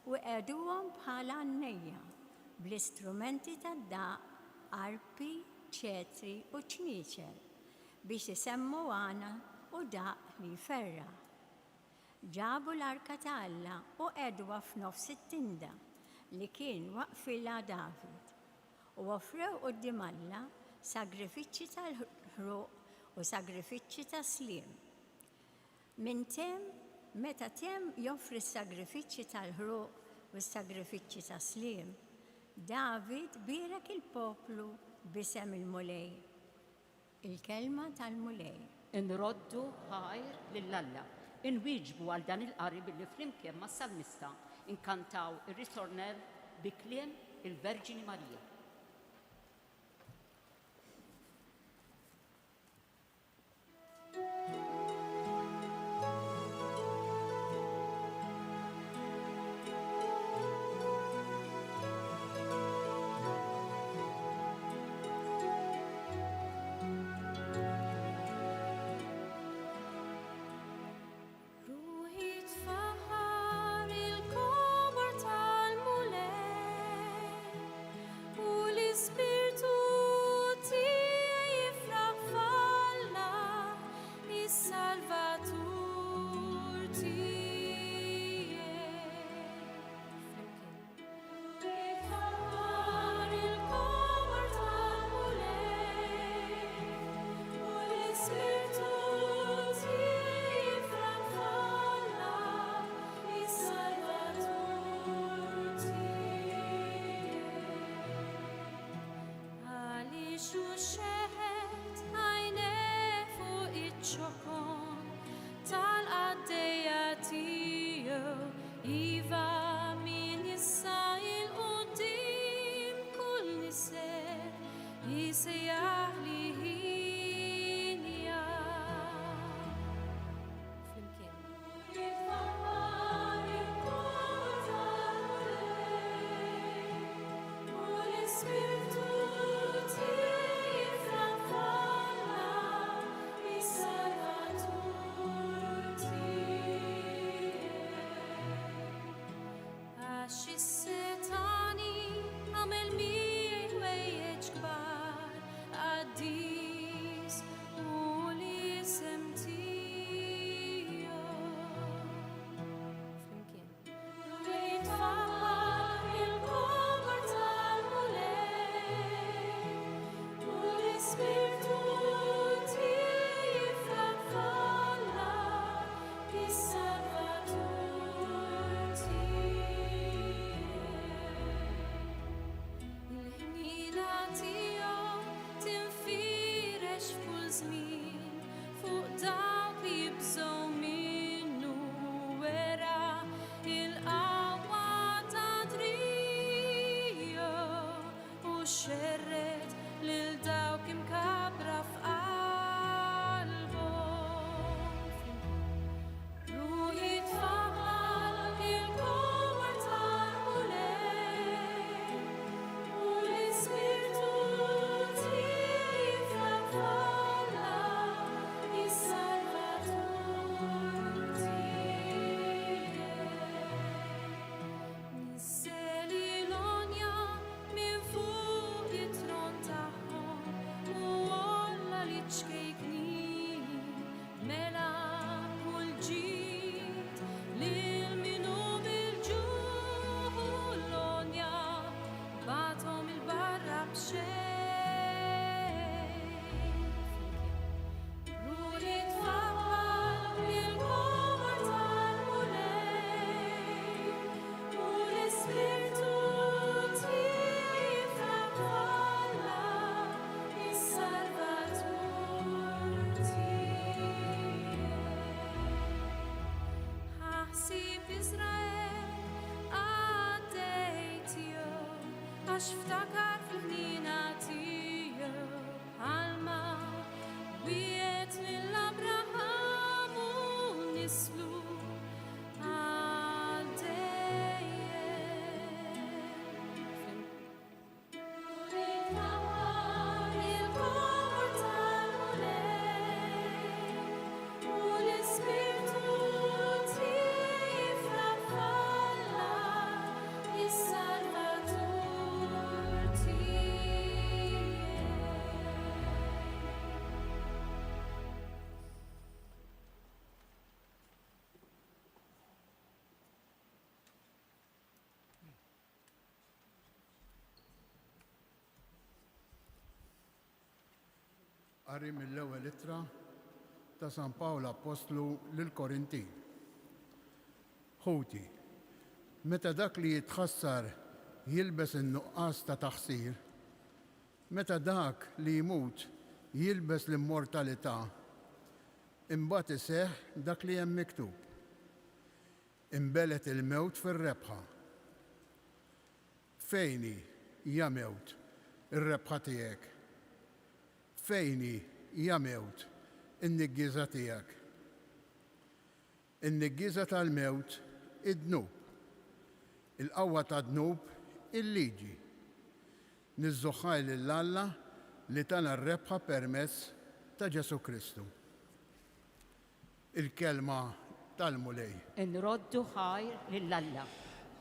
Speaker 9: u qegħduhom bħala għannejja bl-istrumenti tad-daq, arpi, ċetri u ċnieċel biex isemmu għana u daq li jferra. Ġabu l-arka ta' Alla u qegħduha f'nofs it-tinda li kien waqfilha David u offrew quddiem Alla sagrifiċċji tal-ħruq u sagrifiċċji ta' sliem. Meta tem joffri s-sagrifiċċji tal-ħruq u s-sagrifiċċji ta' sliem, David bierek il-poplu b'isem il-mulej. Il-kelma tal-mulej.
Speaker 3: Inroddu ħajr lill-Alla. Inwieġbu għal dan il-qari billi flimkien ma' salmista inkantaw ir-ritornell bi kliem il-Verġini Marija.
Speaker 4: Is-setani għamel mi ħwejjeġ kbar għaddi xerret lil dawk imkabra f'qalbhom. Ruħi tfaħħal il-kowar tal-mulej u l-Ispirtu tifla f'alla is-Salvatur tiegħek. Nisseli l-onja minn fuq it-tron tagħhom u olla li txkejkni mela kull ġid lil minu bil-ġuħ u l-onja batom il-barra b'xejn. Ruħi tfaħħal il-kowar tal-mulej u l-Ispirtu tifla f'alla is-Salvatur tiegħek. Ħaħsib Iżrael għaddejt jew għax ftakar fil-ħnina tiegħu għalma wiet mill-Abraham u nislu il-kowar tal-mulej u l-Ispirtu tifla f'alla is-Salvatur tiegħek.
Speaker 10: Qari mill-ewwel ittra ta' San Pawla Apostlu lill-Korintin. Ħuti, meta dak li jitħassar jilbes in-nuqqas ta' taħsir, meta dak li jmut jilbes l-immortalità, imbagħad iseħħ dak li hemm miktub. Imbelet il-mewt fir-rebħa. Fejni hija mewt ir-rebħa tiegħek? Fejni hija mewt in-niggiża tiegħek? In-niggiża tal-mewt id-dnub. Il-qawwa tad-dnub il-liġi. Nizzuħħaj lill-Alla li tana r-rebħa permezz ta' Ġesu Kristu. Il-kelma tal-mulej.
Speaker 3: Nroddu ħajr lill-Alla.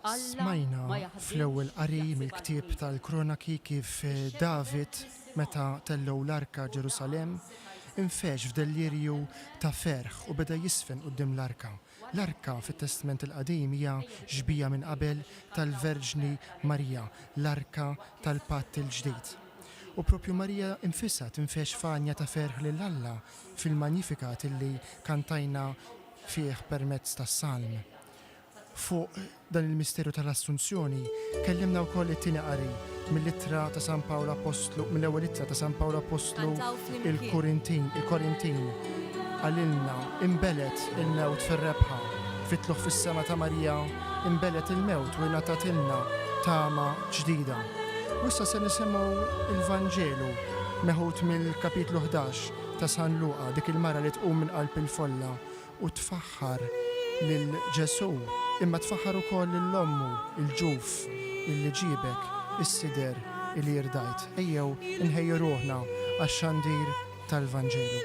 Speaker 1: Smajna fl-ewwel qari mill-ktieb tal-Kronaki kif David meta tellew l-arka Ġerusalem infex f'delirju ta' ferħ u beda jisfen quddiem l-arka. L-arka fit-Testament il-Qadim hija ġbija minn qabel tal-Verġni Marija, l-arka tal-Patt il-ġdid. U propju Marija infissa tinfex fanja ta' ferħ lill-Alla fil-Magnificat illi kantajna fih permezz tas-Salm. Fuq dan il-misteru tal-Assunzjoni kellimna wkoll it-tieni qari mill-ittra ta' San Pawla Apostlu, mill-ewwel ittra ta' San Pawla Apostlu il-Korintin għalilna imbelet il-mewt fir-rebħa, fitluħ fis-sema ta' Marija imbelet il-mewt u ngħatatilna tama ġdida. U issa se nisimgħu il-Vanġelu meħud mill-kapitlu 11 ta' San Luqa, dik il-mara li tqum minn qalb il-folla u tfaħħar lil Ġesu, imma tfaħħar ukoll lill-ommu, il-ġuf, illi ġibek, is-sider illi jirdajt. Ejjew inħejju ruħna għax-xandir tal-Vanġelu.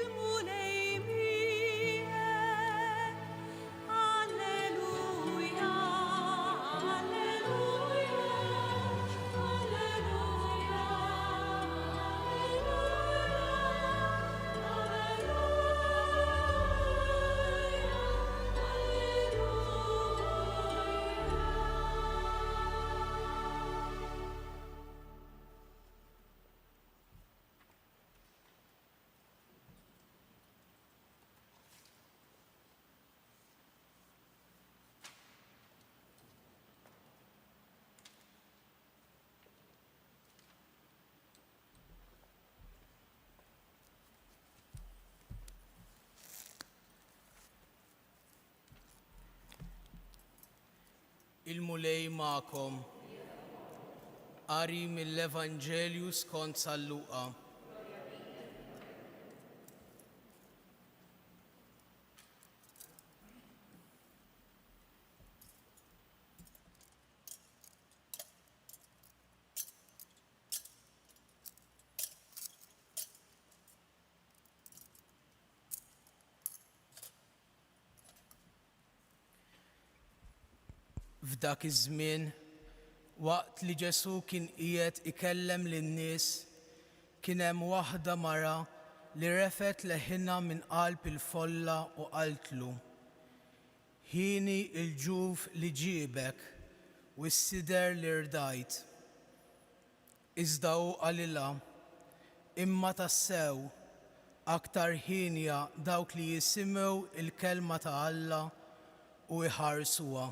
Speaker 11: Il-mulej ma'kom. Qari mill-Evanġelju skont San Luqa. F'dak iż-żmien, waqt li Ġesu kien qiegħed ikellem lin-nies, kien hemm waħda mara li refet leħinha minn qalb il-folla u qaltlu: Ħini l-ġuf li ġiebek u s-sider li rdajt. Iżda hu qalilha: imma tassew aktar ħinja dawk li jisimgħu il-kelma ta' Alla u jħarsuha.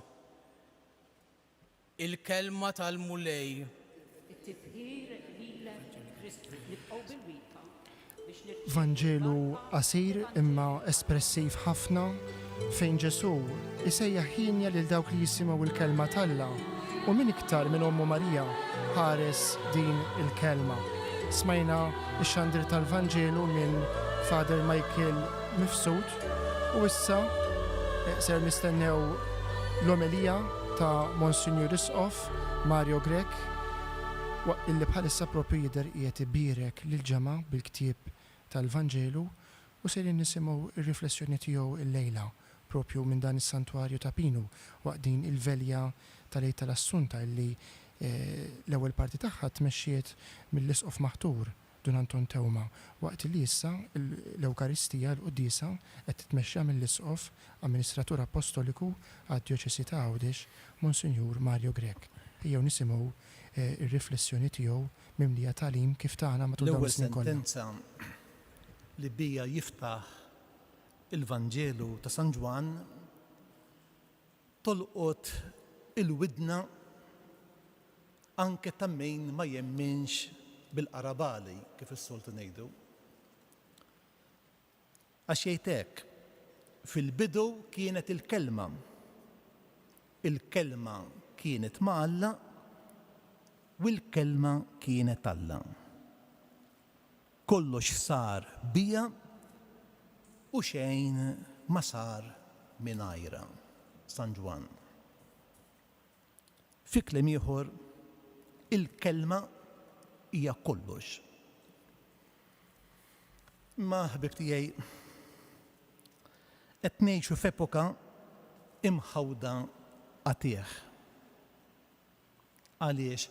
Speaker 11: Il-kelma tal-mulej.
Speaker 1: Vanġelu qasir imma espressiv ħafna fejn Ġesu isejjaħ ħinja lil dawk li jisimgħu il-kelma tal-Alla u min iktar minn Ommu Marija ħares din il-kelma. Smajna x-xandir tal-Vanġelu minn Father Michael Mifsud u issa ser nistennew l-omelija ta' Monsignor Isqof Mario Grek illi bħalissa propju jidher qiegħed ibirek lil-ġema bil-ktieb tal-Vanġelu u ser nisimgħu r-riflessjoni tiegħu illejla propju minn dan is-santwarju ta' Pinu waqt din il-velja tal-Għid tal-Assunta illi l-ewwel parti tagħha tmexxiet mill-Isqof Maħtur Dun Anton Tewma waqt li issa l-Ewkaristija l-Qudiesa qed titmexxa mill-Isqof Amministratur Apostoliku għad-Djoċesi ta' Għawdex Monsignor Mario Grek. Ejjew nisimgħu ir-riflessjoni tiegħu mimlija tagħlim kif tagħna matul dawn is-snin kollha.
Speaker 8: L-ewwel sentenza li bija jiftaħ il-Vanġelu ta' San Ġwan tolqot il-widna anke ta' min ma jemminx bil-qarabali kif is-soltu ngħidu. Għax jgħidlek fil-bidu kienet il-kelma. Il-kelma kienet ma' Alla u l-kelma kienet Alla. Kollox sar bija u xejn ma sar mingħajrha. San Ġwan. Fi kliem ieħor, il-kelma hija kollox. Ma ħbib tiegħi qed ngħixu f'epoka imħawda għatih. Għaliex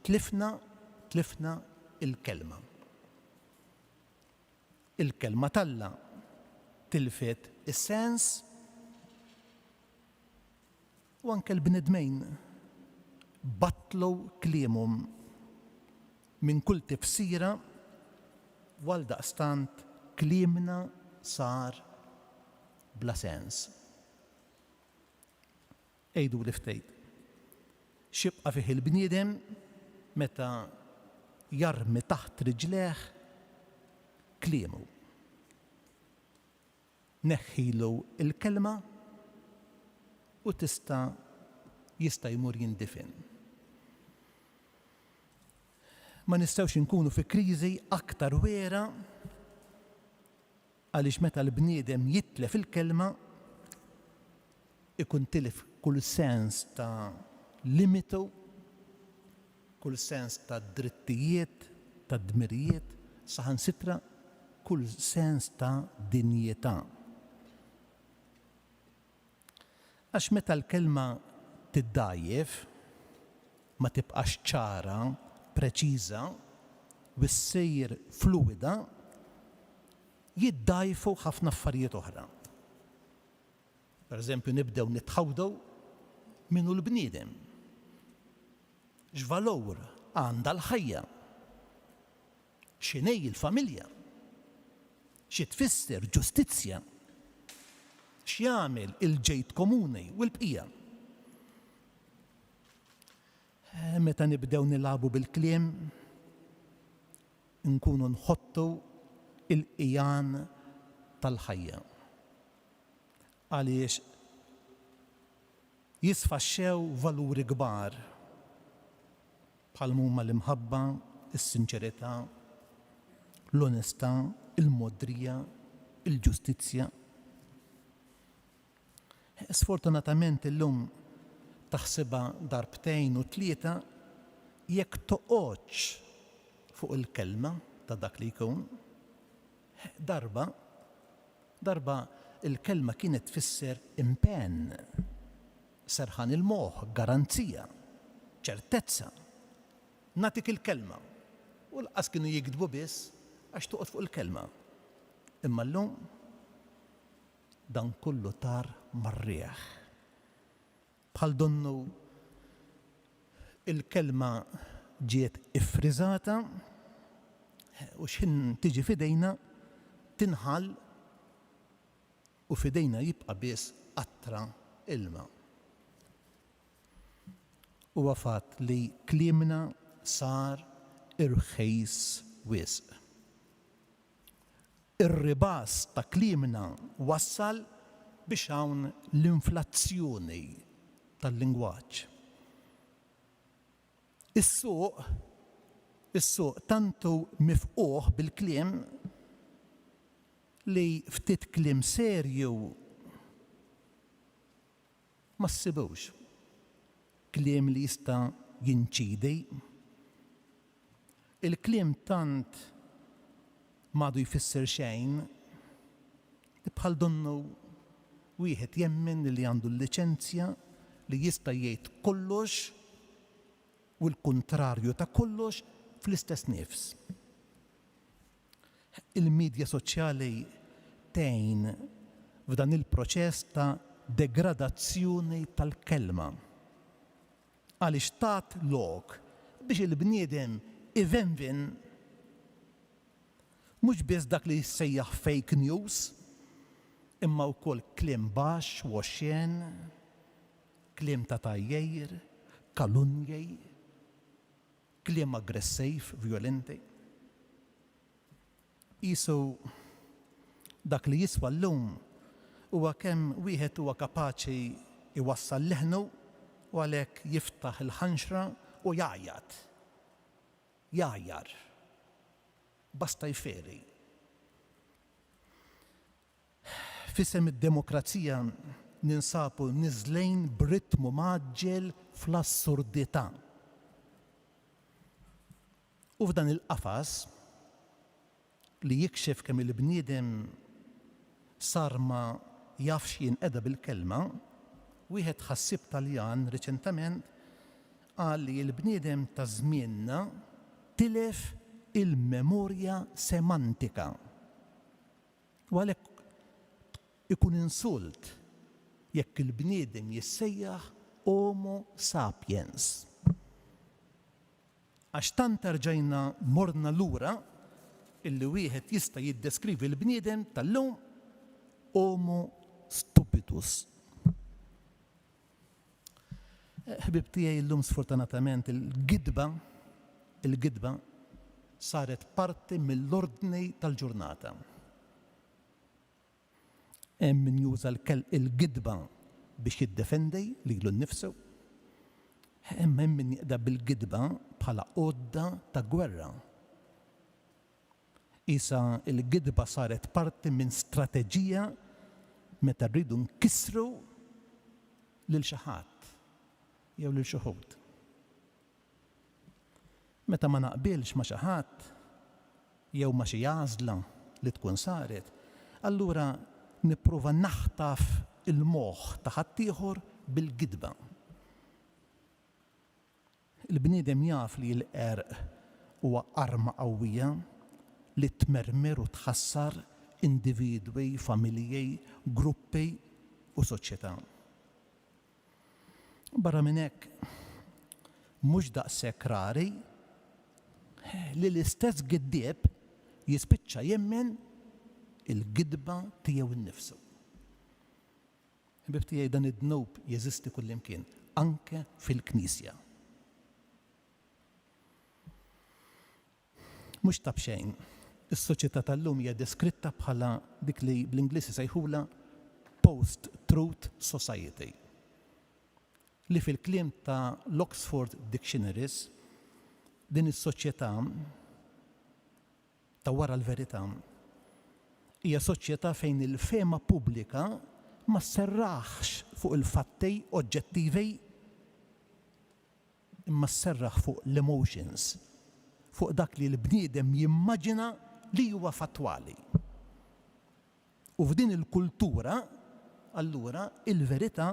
Speaker 8: tlifna il-kelma. Il-kelma talla tilfet is-sens u anke l-bnedmejn battlu kliemhom minn kull tifsira għal daqstant kliemna sar bla sens. Ejdu li ftejt. Xibqa fih il-bniedem meta jarmi taħt riġleħ kliemu. Neħħilu il-kelma u jista' jmur jindifin. Ma nistgħux inkunu fi kriżi aktar wera għaliex meta l-bniedem jitlef il-kelma ikun tilef kull sens ta' limitu, kull sens ta' drittijiet, ta' dmirijiet, saħansitra kull sens ta' dinjità. Għax meta l-kelma tiddajjef, ma tibqax ċara, preċiża, u ssir fluida, jiddajfu ħafna affarijiet oħra. Pereżempju nibdew nitħawdew minnu l-bniedem. X'valur għandha l-ħajja? X'inhi l-familja? Xi tfisser ġustizzja? X'jagħmel il-ġejt komuni u l-bqija? Meta nibdew nilagħbu bil-kliem, nkunu nħottu il-qijan tal-ħajja. Għaliex jisfaxxew valuri kbar. bħal huma l-imħabba, is-sinċerità, l-onestà, il-modrija, il-ġustizzja. Sfortunatament illum taħsibha darbtejn u tlieta jekk toqgħodx fuq il-kelma ta' dak li jkun. Darba il-kelma kienet tfisser impenn, serħan il-moħħ, garanzija, ċertezza. Natik il-kelma. U l-qas kienu jikdbu biss għax toqgħod fuq il-kelma. Imma llum dan kullu tar marrieħ. Bħal donnu il-kelma ġiet iffriżata u x'in tiġi fidejna tinħall u fidejna jibqa' biss qatra ilma. Huwa fatt li kliemna sar irħejs wisq. Ir-ribas ta' kliemna wassal biex hawn l-inflazzjoni tal-lingwaġġ. Is-suq tantu mifquh bil-kliem li ftit kliem serju ma ssibux. Kliem li jista' jinċidi. Il-kliem tant m'għadu jfisser xejn bħal donnu wieħed jemmen li għandu l-liċenzja li jista' jgħid kollox u l-kuntrarju ta' kollox fl-istess nifs. Il-medja soċjali tgħin f'dan il-proċess ta' degradazzjoni tal-kelma. Għaliex tat lok biex il-bniedem ivenvin mhux biss dak li jissejjaħ fake news, imma wkoll kliem baxx u xjen, kliem ta' tajjejr, kalunjej, kliem aggressiv, violenti. Qisu dak li jiswa llum huwa kemm wieħed huwa kapaċi iwassal leħnu u għalhekk jiftaħ il-ħanxra u jgħajjad. Jgħajjar. Basta jferi. F'isem id-demokrazija ninsabu niżlejn b'ritmu maġġel fl-assurdità. U f'dan il-qafas li jikxef kemm il-bniedem sar ma jafx jinqeda bil-kelma, wieħed ħassib Taljan riċentament qal li l-bniedem ta' żmienna tilef il-memorja semantika. U għalhekk ikun insult jekk il-bniedem jissejjaħ Homo sapiens. Għax tant rġajna morna lura illi wieħed jista' jiddeskrivi l-bniedem tal-lum Homo stupidus. Ħbib tiegħi llum sfortunatament il-gidba saret parti mill-ordni tal-ġurnata. Hemm min juża il-gidba biex jiddefendi lilu nnifsu, hemm min jeqda bil-gidba bħala għodda ta' gwerra. Isa il-gidba saret parti minn strateġija meta rridu nkissru lil xi ħadd jew lil xi ħud. Meta ma naqbilx ma' xi ħadd jew ma' xi għażla li tkun saret, allura nipprova naħtaf il-moħħ ta' ħaddieħor bil-gidba. Il-bniedem jaf li l-qerq huwa arma qawwija li tmermer u tħassar individwi, familji, gruppi u soċjetà. Barra minn hekk mhux daqshekk rari li l-istess giddieb jispiċċa jemmen il-gidba tiegħu innifsu. Ħbib tiegħi dan id-dnub jeżisti kullimkien, anke fil-Knisja. Mhux ta' bxejn, is-soċjetà tal-lum hija deskritta bħala dik li bl-Ingliżi sejħula post-truth society. Li fil-kliem ta' l-Oxford Dictionaries din is-soċjetà ta' wara l-verità hija soċjetà fejn il-fema pubblika ma sserraħx fuq il-fatti oġġettivi imma sserraħ fuq l-emotions, fuq dak li l-bniedem jimmaġina li huwa fattwali. U f'din il-kultura, allura il-verità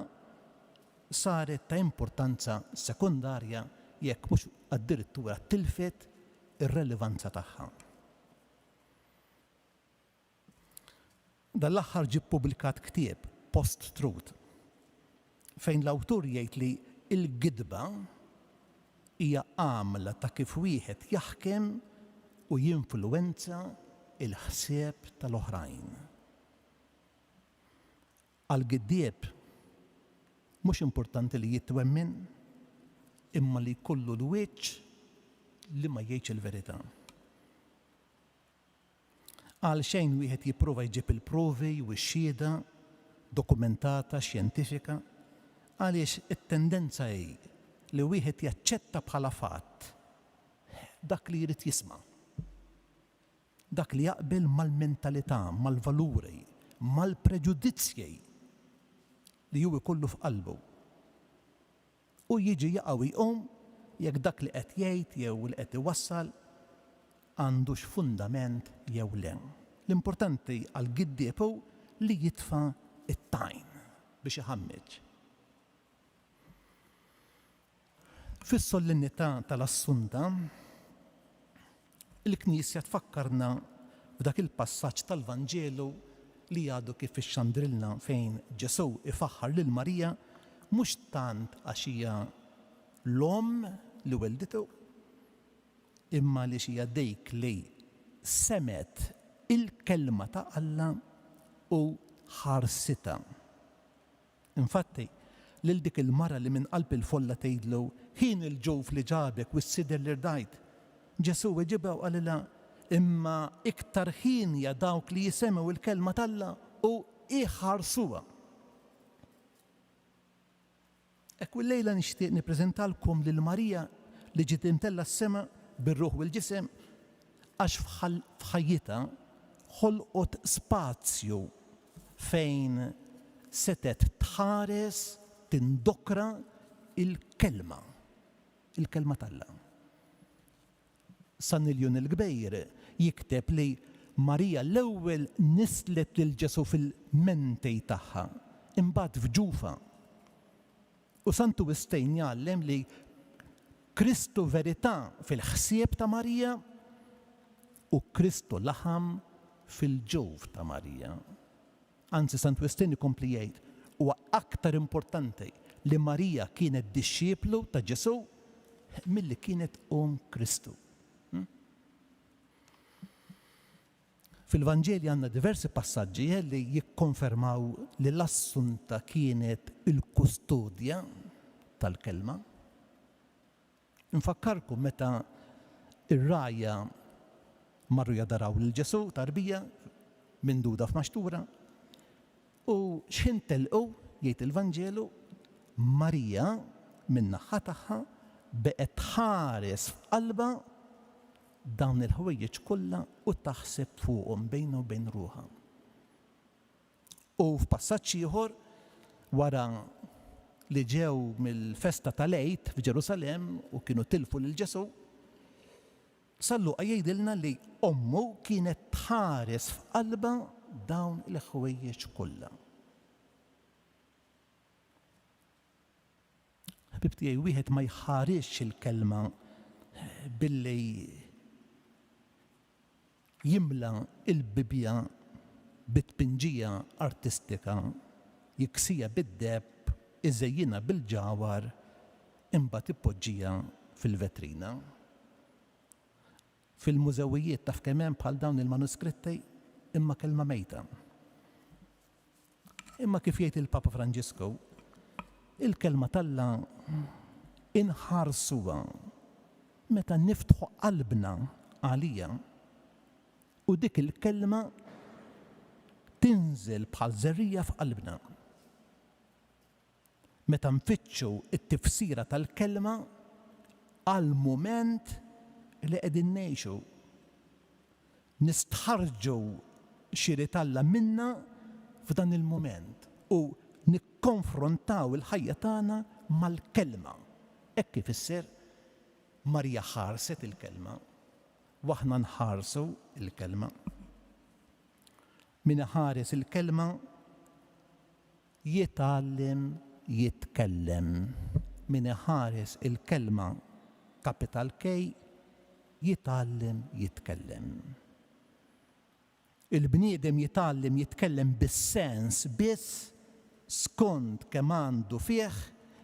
Speaker 8: saret ta' importanza sekundarja jekk mhux addirittura tilfet ir-relevanza tagħha. Dan l-aħħar ġie ppubblikat ktieb Post-Truth fejn l-awtur jgħid li l-gidba hija għamla ta' kif wieħed jaħkem u jinfluwenza il-ħsieb tal-oħrajn. Għal-giddieb mhux importanti li jitwemmen imma li jkollu l-wiċċ li ma jgħidx il-verità. Għal xejn wieħed jipprova jġib il-provi u x-xhieda dokumentata xjentifika għaliex it-tendenza hi li wieħed jaċċetta bħala fatt dak li jrid jisma'. Dak li jaqbel mal-mentalità, mal-valuri, mal-preġudizzji li hu jkollu f'qalbu. U jiġi jaqgħu jqum jekk dak li qed jgħid jew li qed iwassal għandux fundament jew le. L-importanti għall-giddieb hu li jitfa' it-tajn biex iħammeġ. Fis-solennità tal-Assunta, il-Knisja tfakkarna f'dak il-passaġġ tal-Vanġelu li għadu kif ixxandrilna fejn Ġesu ifaħħar lil Marija mhux tant għax hija l-omm li welditu, imma li hija dik li semet il-kelma ta' Alla u ħarsita. Infatti, lil dik il-mara li minn qalb il-folla tgħidlu ħin il-ġuf li ġabek u s-sider li rdajt, Ġesu weġibha u qalilha imma iktar ħin ja dawk li jisemgħu il-kelma tal-Alla u iħarsuha. Ekku l-lejla nixtieq nippreżentalkom lil Marija li ġiet imtella s-sema bir-ruħ u l-ġisem għax f'ħajjitha ħolqot spazju fejn setet tħares tindokra il-kelma tal-Alla. San Iljon il-Kbejr jikteb li Marija l-ewwel nislet lil Ġesu fil-mentej tagħha, imbagħad f'ġufa. U Santu Wistejn jgħallem li Kristu verità fil-ħsieb ta' Marija u Kristu laħam fil-ġuf ta' Marija. Anzi, Sant Wistejn ikompli jgħid huwa aktar importanti li Marija kienet dixxieplu ta' Ġesu milli kienet Kristu. Fil-Vanġeli għandna diversi passaġġi li jikkonfermaw li l-Assunta kienet il-kustodja tal-kelma. Infakkarkom meta ir-rajja marru jadaraw lil Ġesu tarbija minn duda f'maxtura u x'intelqu jgħid il-Vanġelu Marija min-naħa tagħha beqgħet tħares f'qalbha dawn il-ħwejjeġ kollha u taħseb fuqhom bejna u bejn ruħha. U f'passaġġ ieħor wara li ġew mill-festa tal-Għid f'Ġerusalemm u kienu tilfu lil Ġesu, Salluqa jgħidilna li ommu kienet tħares f'qalba dawn il-ħwejjeġ kollha. Ħbib tiegħi wieħed ma jħarix il-kelma billi jimla il-bibja bit-pinġija artistika, jiksija bid-deb, iżejjina bil-ġawar, imbagħad ippoġġija fil-vetrina. Fil-mużewijiet taf kemm hemm bħal dawn il-manuskritti imma kelma mejta. Imma kif jgħid il-Papa Franġisku, il-kelma talla inħarsuha meta niftħu qalbna għalija u dik il-kelma tinżel bħal żerrija f'qalbna. Meta nfittxu t-tifsira tal-kelma għal mument li qegħdin ngħixu. Nistħarġu xiri Alla minna f'dan il-mument u nikkonfrontaw il-ħajja tagħna mal-kelma. Hekk kif isser Marija ħarset il-kelma u aħna nħarsu il-kelma. Min ħares il-kelma jitgħallem jitkellem. Min ħares il-kelma capital K jitgħallem jitkellem. Il-bniedem jitgħallem jitkellem bis-sens biss skont kemm għandu fih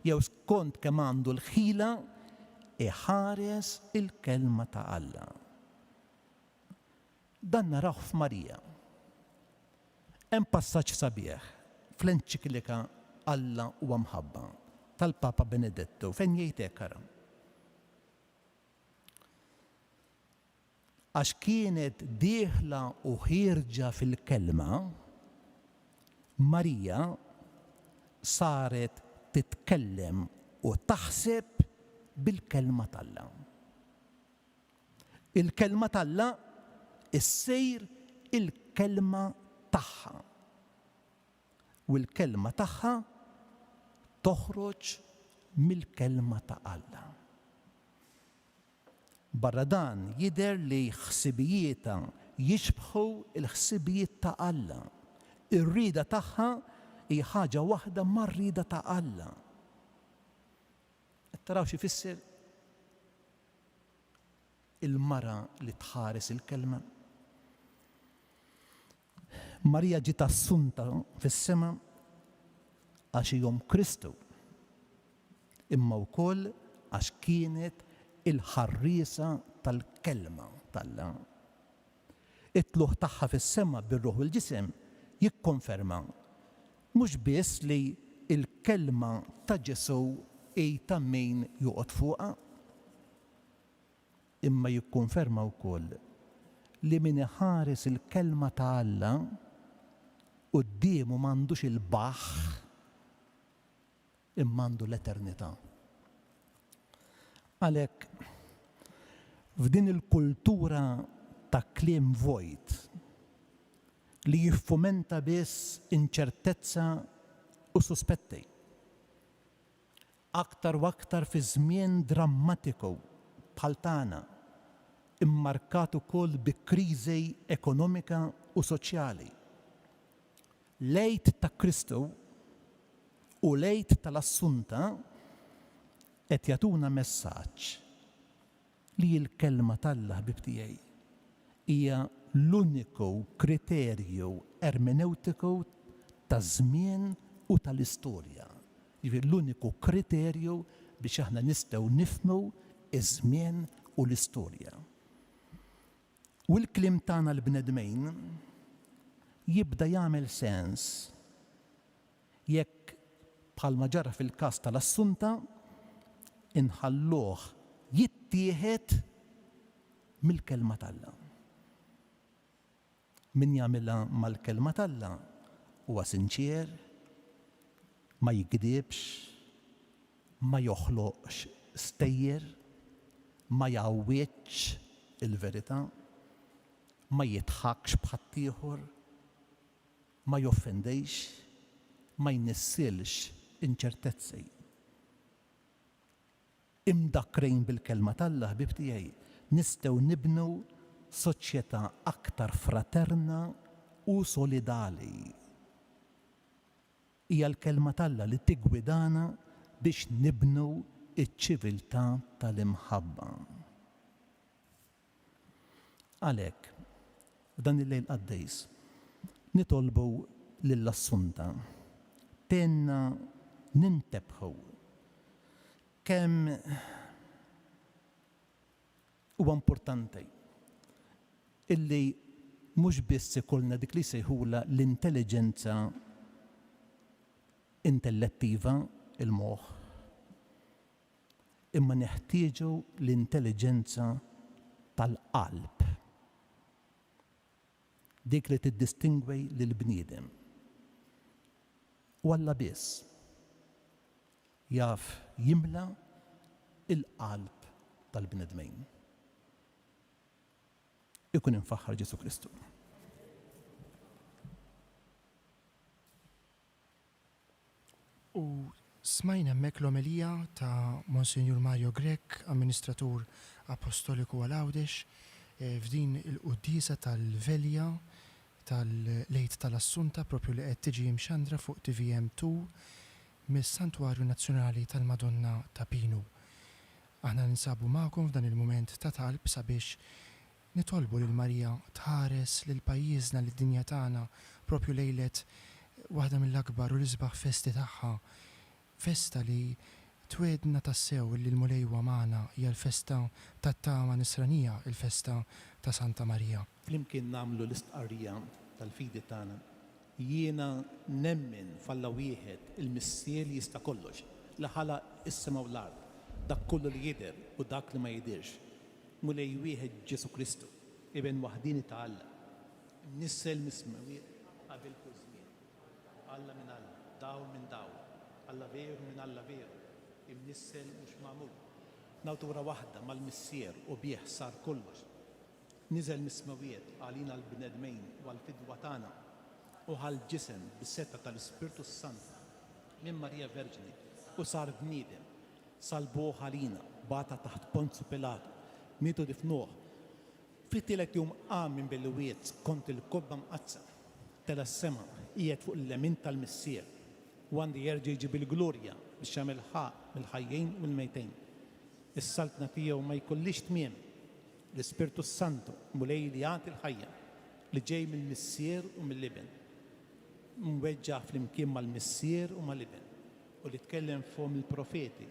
Speaker 8: jew skont kemm għandu l-ħila iħares il-kelma ta' Alla. Dan naraw f'Marija. Hemm passaġġ sabiħ fl-enċiklika Alla huwa mħabba tal-Papa Benedetto fejn jgħid hekk ara. Għax kienet dieħla u ħierġa fil-kelma, Marija saret titkellem u taħseb bil-kelma Alla. Il-kelma Alla issir il-kelma tagħha. U l-kelma tagħha toħroġ mill-kelma ta' Alla. Barra dan jidher li ħsibijietha jixbħu l-ħsibijiet ta' Alla. Ir-rieda tagħha hija ħaġa waħda mar-rieda ta' Alla. Taraw xi fisser il-mara li tħares il-kelma. Marija ġiet assunta fis-sema għax jom Kristu, imma wkoll għax kienet il-ħarriesa tal-kelma tal-Alla. It-tluħ tagħha fis-sema bir-ruħ u l-ġisem jikkonferma mhux biss li il-kelma ta' Ġesu ta' min joqgħod fuqha, imma jikkonferma wkoll li min iħares il-kelma ta' Alla qudiemu m'għandux il-baħħ imma għandu l-eternità. Għalhekk f'din il-kultura ta' kliem vojt li jiffumenta biss inċertezza u suspetti. Aktar u aktar fi żmien drammatiku bħal tagħna, immarkat ukoll bi kriżi ekonomika u soċjali. Lejt ta' Kristu u lejt tal-Assunta qed jagħtuna messaġġ li l-kelma tal-Alla ħbib tiegħi hija l-uniku kriterju ermeneutiku ta' żmien u tal-istorja. L-uniku kriterju biex aħna nistgħu nifhmu iż-żmien u l-istorja. U l-kliem tagħna l-bnedmejn jibda jagħmel sens jekk bħalma ġara fil-każ tal-Assunta inħalluh jittieħed mill-kelma tal-Alla. Min jagħmilha mal-kelma tal-Alla huwa sinċier, ma jikdibx, ma joħloqx stejjer, ma jgħawwiċ il-verità, ma jitħakx bħaddieħor, ma joffendejx, ma jnissilx inċertezzi. Imdakrejn bil-kelma tal-Alla ħbib tiegħi nistgħu nibnu soċjetà aktar fraterna u solidali. Hija l-kelma tal-Alla li tigwidana biex nibnu iċ-ċiviltà tal-imħabba. Għalhekk, f'dan il-lejl qaddejs, nitolbu lill-Assunta tenna nintebħu kemm huwa importanti illi mhux biss ikollna dik li sejħula l-intelligenza intellettiva, il-moħħ, imma neħtieġu l-intelligenza tal-qalb. Dik li tiddistingwi lill-bniedem. U Alla biss jaf jimla il-qalb tal-bnedmejn. ikun infaħħar Ġesu Kristu.
Speaker 1: U smajna hemmhekk l-omelija ta' Monsignor Mario Grek, amministratur apostoliku għal Għawdex, f'din il-quddisa tal-Velja tal-Lejt tal-Assunta propju li qed tiġi mxandra fuq TVM2 mis-Santwarju Nazzjonali tal-Madonna ta' Pinu. Aħna ninsabu magħkom f'dan il-mument ta' talb sabiex nitolbu lil Marija tħares lil pajjiżna lid-dinja tagħna propju lejlet waħda mill-akbar u l-isbaħ festi tagħha, festa li twedna tassew li l-mulejwa magħna hija l-festa tat-tama nisranija, il-festa ta' Santa Marija.
Speaker 8: Flimkien nagħmlu l-istqarrija tal-fidi tagħna. Jiena nemmen f'Alla wieħed il-missier li jista' kollox, li ħalaq is-sema u l-ard, dak kollu li jidher u dak li ma jidirx. Mulej wieħed Ġesu Kristu, ibn waħdini ta' Alla. Nissel mismawiet qabel kull żmien. Alla minn Alla, daw minn daw. Alla veru minn Alla veru. Imnissel mhux magħmul. Natura waħda mal-missier u bih sar kollox. Niżel mismawiet għalina l-bnedmejn u għal-fidwa tagħna u għal-ġisem bis-setta tal-Ispirtu Sant minn Marija Verġini u sar bniedem. Salbuh għalina, bata taħt Ponzu Pilatu, mietu difnuh. Fit-tielet jum qam minn bil-wiet kont il-kobba mqazza tela s-sema qiegħed fuq il-lemin tal-missier u għandi jerġa' jiġi bil-glorja biex jagħmel ħaq mill-ħajjejn u l-mejtejn. Is-saltna tiegħu ma jkollix tmiem. L-Ispirtu Santu mulej li jagħti l-ħajja li ġej mill-missier u mill-liben. Mweġġa' flimkien mal-missier u mal-liben u li tkellem fuq il-profeti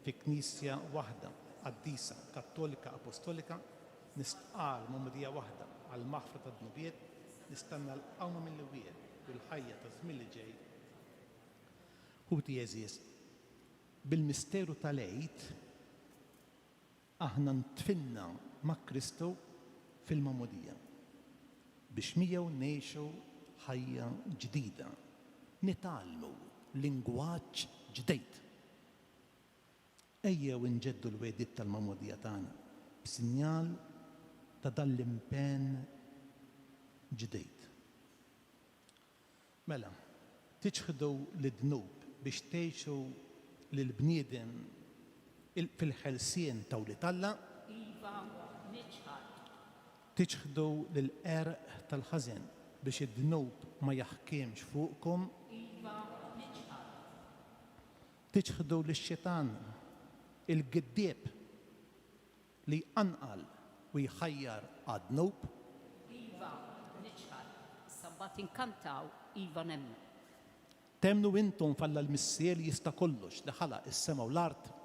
Speaker 8: fi knisja waħda qaddisa kattolika apostolika nistqal mumdija waħda għal maħfra ta' dnubiet nistanna l-qawma mill-wiet u l-ħajja ta' żmien li ġej. Ħuti jeżies, bil-misteru tal-Għid aħna ntfinna ma' Kristu fil-mamudija biex miegħu ngħixu ħajja ġdida, nitgħallmu lingwaġġ ġdejt. Ejjew inġeddu l-wedit tal-mamudija tagħna b'sinjal ta' dan l-impenn ġdejt. Mela, tiġħdu l-dnub biex tgħixu lill-bniedem fil-ħelsien ta' Wlied Alla, tiġħdu lill-qerq tal-ħażen biex id-dnub ma jaħkimx fuqkom, tiġħdu lix-Xetan il-giddieb li anqal u jħajjar għad-dnub.
Speaker 3: Iva niċħad, sabbat inkantaw, Iva nemmen.
Speaker 8: Temnu intom falla l-missier li jista' kollox li ħalaq is-sema u l-art.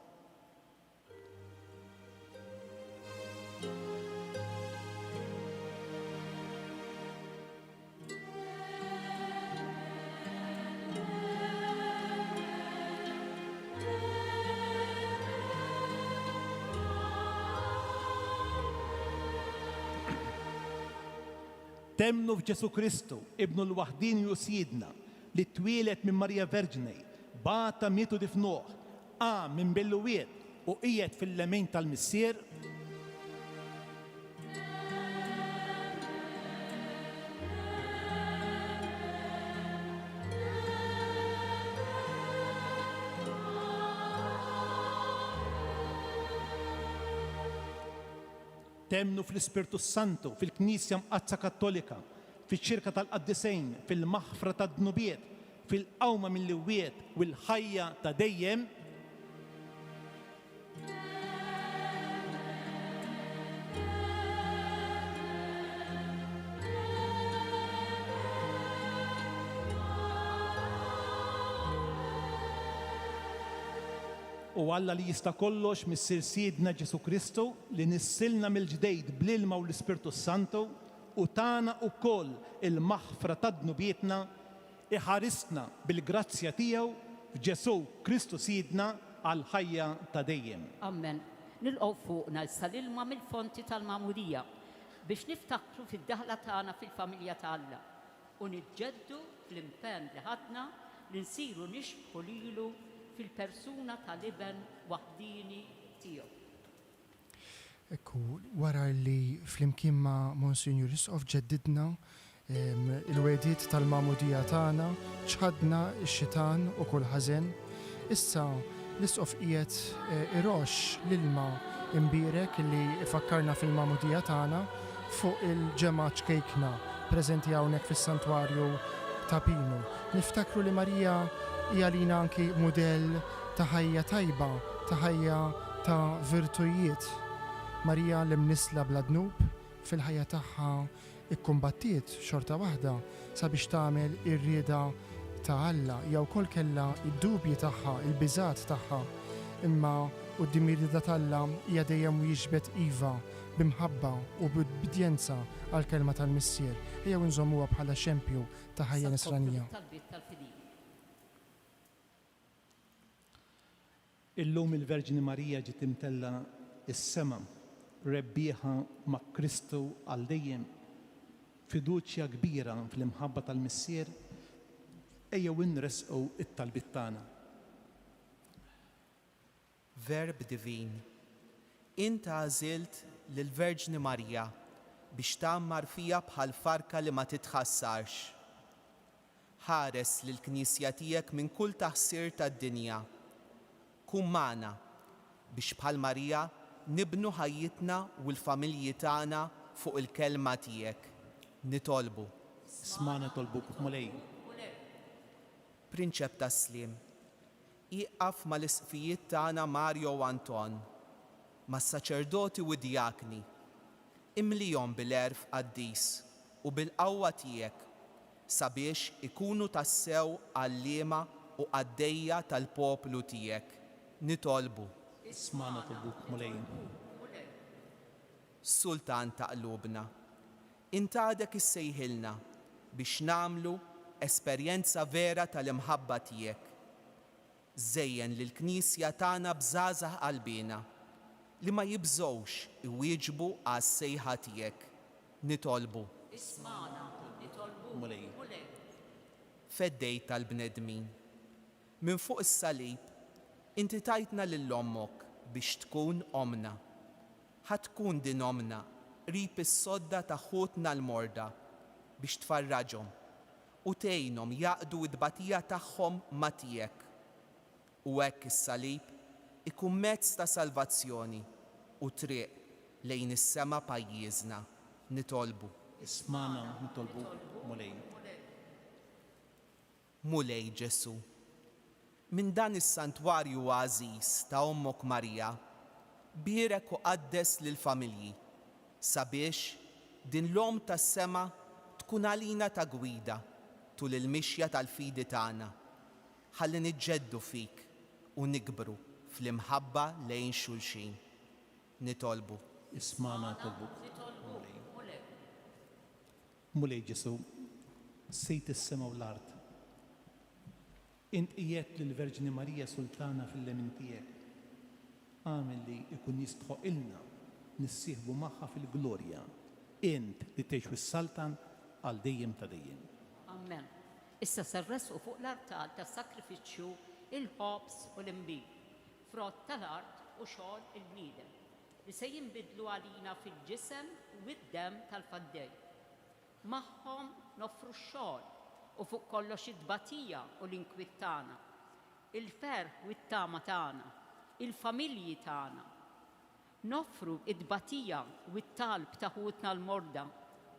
Speaker 8: Temnu f'Ġesu Kristu, ibnu l-waħdin Sidna, li twielet minn Marija Verġnej, bata mietu difnuh, qam minn bil-wiet u qiegħed fil-lemin tal-missier. Temnu fl-Ispirtu Santu, fil-Knisja Mqazza Kattolika, fiċ-ċirka tal-Qaddisejn, fil-maħfra tad-dnubiet, fil-qawma mill-wiet u l-ħajja ta' dejjem. U Alla li jista' kollox missier Sidna Ġesu Kristu li nissilna mill-ġdejд bl-ilma u l-Ispirtu Santu u tagħna wkoll il-maħfra ta' dnubietna iħarisna bil-grazzja tiegħu f'Ġesu Kristu Sidna għal ħajja ta' dejjem.
Speaker 3: Amen. Nilqgħu fuqna issa l-ilma mill-fonti tal-Mamudija biex niftakru fid-daħla tagħna fil-familja ta' Alla u niġġeddu fl-impenn li ħadna li nsiru nixbħu lilu fil-persuna tal-iben waħdini tiegħu.
Speaker 1: Ekku, wara li flimkien ma' Monsignor Isqof ġeddidna il-wedit tal-mamudija tagħna, ċħadna x-xitan u kull ħażen. Issa l-Isqof qiegħed irox l-ilma imbirek li ifakkarna fil-mamudija tagħna fuq il-ġemgħa ċkejkna preżenti hawnhekk fis-santwarju ta' Pinu. Niftakru li Marija hija lina anki mudell ta' ħajja tajba, ta' ħajja ta' virtujiet. Marija li mnisla bla dnub fil-ħajja tagħha ikkumbattiet xorta waħda sabiex tagħmel ir-rieda ta' Alla jew kol kellha id-dubji tagħha, il-biżat tagħha, imma quddiem ir-rieda tal-Alla hija dejjem jiġbed iva b'imħabba u b'bidjenza għall kelma tal-Missier. Ejjew inżommuha bħala xempju ta' ħajja nisranija.
Speaker 8: Illum il-Verġini Marija ġiet imtella is-sema rebbieħa ma' Kristu għal dejjem, fiduċja kbira fl-imħabba tal-Missier. Ejjew inresqu it-talbit tagħna.
Speaker 12: Verb divin, inta għażilt lill-Verġini Marija biex tagħmar fija bħal farka li ma titħassarx. Ħares lill-Knisja tiegħek minn kull taħsir tad-dinja. Kun magħna biex bħal Marija nibnu ħajjitna u l-familji tagħna fuq il-kelma tiegħek. Nitolbu.
Speaker 8: Smana tolbuk mulej.
Speaker 12: Prinċep tas-Slim, iqaf mal-isqfijiet tagħna Mario u Anton, mas-saċerdoti u djakni, imlijhom bil-erf qaddis u bil-qawwa tiegħek sabiex ikunu tassew għalliema u għaddejja tal-poplu tiegħek. Nitolbu.
Speaker 8: Smana tolbuk mulej.
Speaker 12: Sultan ta' qlubna, intadek issejħilna biex namlu esperjenza vera tal-imħabba tiegħek. Żejjen lill-Knisja tagħna bżgħażagħ qalbina li ma jibżgħux iwieġbu għas-sejħa tiegħek. Nitolbu.
Speaker 3: Ismana, nitolbu.
Speaker 8: Mulej.
Speaker 12: Feddej tal-bnedmin. Minn fuq is-salib inti tajtna lill-ommok biex tkun omna. Ħatkun din omna qrib is-sodda ta' ħutna l-morda biex tfarraġhom u tgħinhom jaqdu d-batija tagħhom ma' tiegħek. U hekk is-salib ikun mezz ta' salvazzjoni u triq lejn is-sema pajjiżna. Nitolbu.
Speaker 8: Ismana nitolbu mulej.
Speaker 12: Mulej Ġesu. Minn dan is-santwarju għażiż ta' Ommok Marija, bierek u qaddes lill-familji sabiex din l-om tas-sema tkun għalina ta' gwida tul il-mixja tal-fidi tagħna. Ħalli niġġeddu fik u nikbru fl-imħabba lejn xulxin. Nitolbu.
Speaker 8: Ismana tolbuk mulej. Mulej Ġesu, sejt is-sema u l-art. Int qiegħed lill-Verġini Marija Sultana fil-lemin tiegħek. Għamel li ikun jistħoq ilna nissieħbu magħha fil-glorja. Int li tgħix fis-Saltan għal dejjem ta' dejjem.
Speaker 3: Amen. Issa serresqu fuq l-artal tas-sakrifiċċju il-ħobs u l-imbib, frott tal-art u xogħol il-bniedem li se jinbidlu għalina fil-ġisem u id-dem tal-faddej. Magħhom noffru x-xogħol u fuq kollox id-batija u l-inkwiet tagħna, il-ferħ u t-tama tagħna, il-familji tagħna. Noffru id-batija u t-talb ta' ħutna l-morda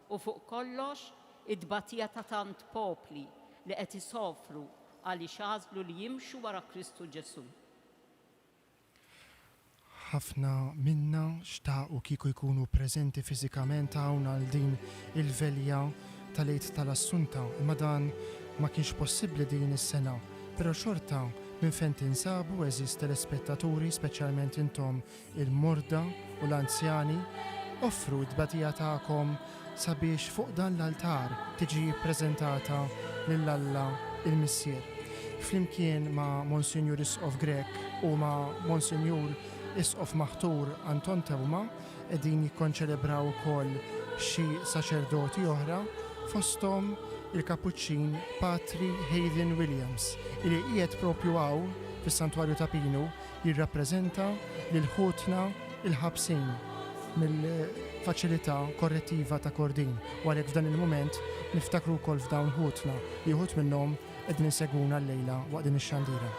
Speaker 3: u fuq kollox id-batija ta' tant popli li qed isofru għaliex għażlu li jimxu wara Kristu Ġesu.
Speaker 1: Ħafna minna xtaqu kieku jkunu preżenti fiżikament hawn għal din il-velja tal-Għid tal-Assunta, imma dan ma kienx possibbli din is-sena, però xorta minn fejn tinsabu eżis telespettaturi, speċjalment intom il-morda u l-anzjani, offru d-batija tagħkom sabiex fuq dan l-altar tiġi ppreżentata lill-Alla il-Missier. Flimkien ma' Monsignor Isqof Grek u ma' Monsignor Isqof Maħtur Anton Tewma qegħdin jikkonċelebraw ukoll xi saċerdoti oħra fosthom il-Kapuċċin Patri Hayden Williams, li qiegħed propju hawn fis-Santwarju ta' Pinu jirrappreżenta lil ħutna il-ħabsin mill-faċilità korrettiva ta' Kordin. U għalhekk f'dan il-mument niftakru wkoll f'dawn ħutna li wħud minnhom qegħdin isegwuna llejla waqt din ix-xandira.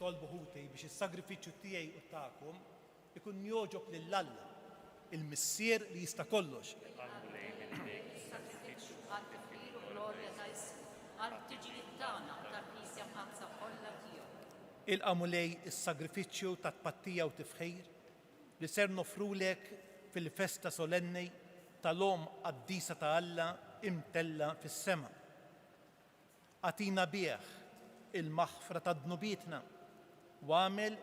Speaker 8: Tolbu ħuti biex is-sagrifiċċju tiegħi u tagħkom ikun jogħġob lill-Alla, il-Missier li jista' kollox. Ilqamu lej is-sagrifiċċju ta' tpattija u tifħir li ser nofrulek fil-festa solenni tal-lom qaddisa ta' Alla imtella fis-sema. Atina bih il-maħfra ta' dnubietna wagħmel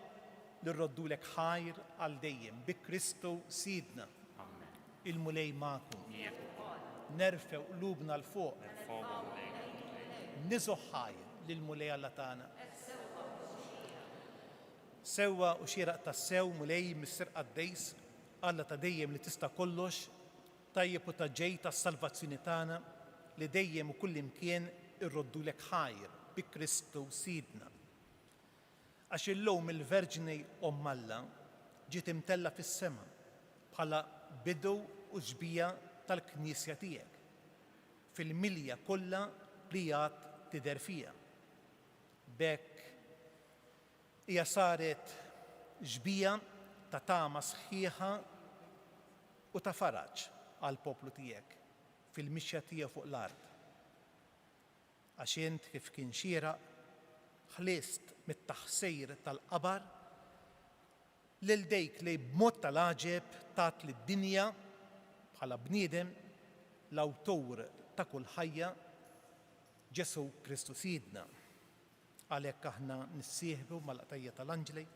Speaker 8: li rroddulek ħajr għal dejjem bi Kristu Sidna. Il-mulej magħkom. Nerfew qlubna l fuq. Niżu ħajr lill-mulej Alla tagħna. Sewwa u xieraq tas-sew mulej mis-sirq għaddejs Alla ta' dejjem li tista' kollox, tajjeb u taġġej tas-salvazzjoni tagħna li dejjem u kull imkien irroddulek ħajr bi Kristu Sidna. Għax illum il-Verġni Omm Alla ġiet imtella fis-sema bħala bidu u ġbija tal-Knisja tiegħek fil-milja kollha li għad tidher fiha. B'hekk hija saret ġbija ta' tama sħiħa u ta' faraġġ għall poplu tiegħek fil-mixja tiegħu fuq l-ard. Għax int kif kien xieraq ħlist mit-taħsejr tal-qabar lil dejk li b'mod tal-għaġeb tat lid-dinja bħala bniedem l-awtur ta' kull ħajja Ġesu Kristu Sidna. Għalhekk aħna nissieħbu mal-qtajja tal-Anġli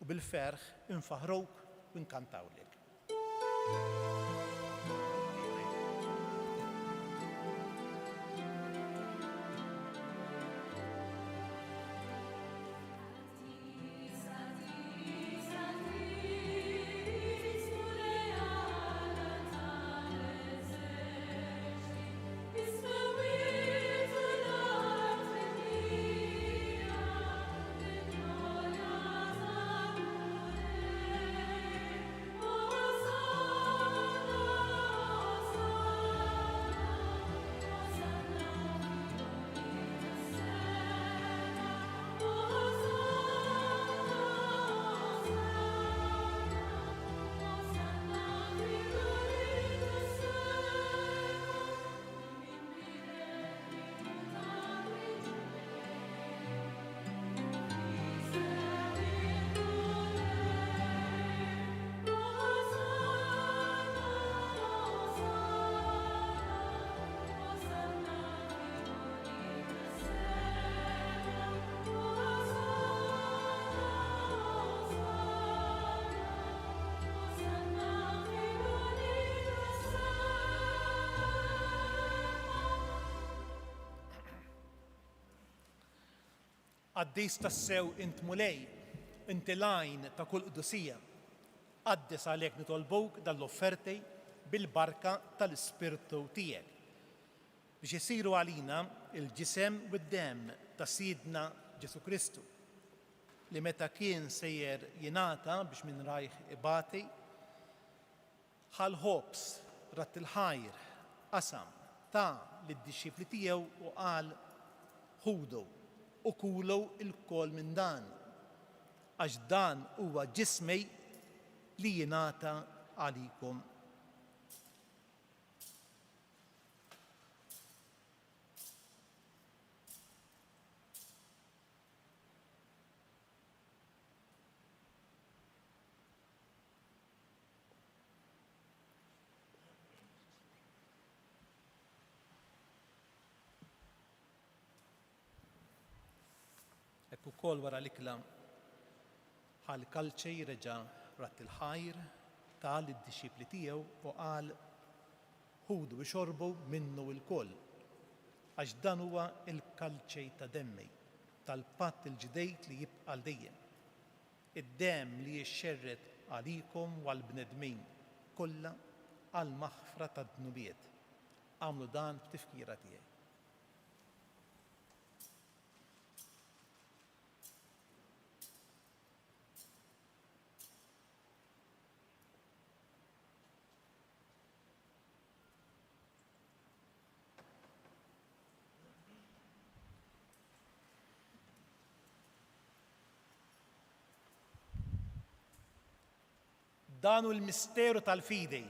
Speaker 8: u bil-ferħ infaħruk u nkantawlek. Qaddis tassew int mulej, inti lajn ta' kull qdusija. Qaddis għalhekk nitolbuk dal-offerti bil-barka tal-Ispirtu tiegħek biex isiru għalina il-ġisem u d-dem ta' Sidna Ġesu Kristu li meta kien sejjer jingħata biex minn rajh ibati ħal ħobs rat il-ħajr qasam ta' lid-dixxipli tiegħu u qal ħudu u kulu il-kol minn dan għax dan huwa ġismi li jingħata għalikom. Ekku kol wara l-ikla ħal kalċej reġa rat il-ħajr tal id-dixxipli tiegħu u qal ħudu ixorbu minnu l-koll għax dan huwa l-kalċej ta' demmi tal-patt il-ġdejt li jibqa' l dejjem. Id-dem li jixxerret għalikom u għall-bnedmin kollha għal maħfra tad-dnubiet. Għamlu dan b'tifkira tiegħi. Dan hu l-misteru tal-fidi.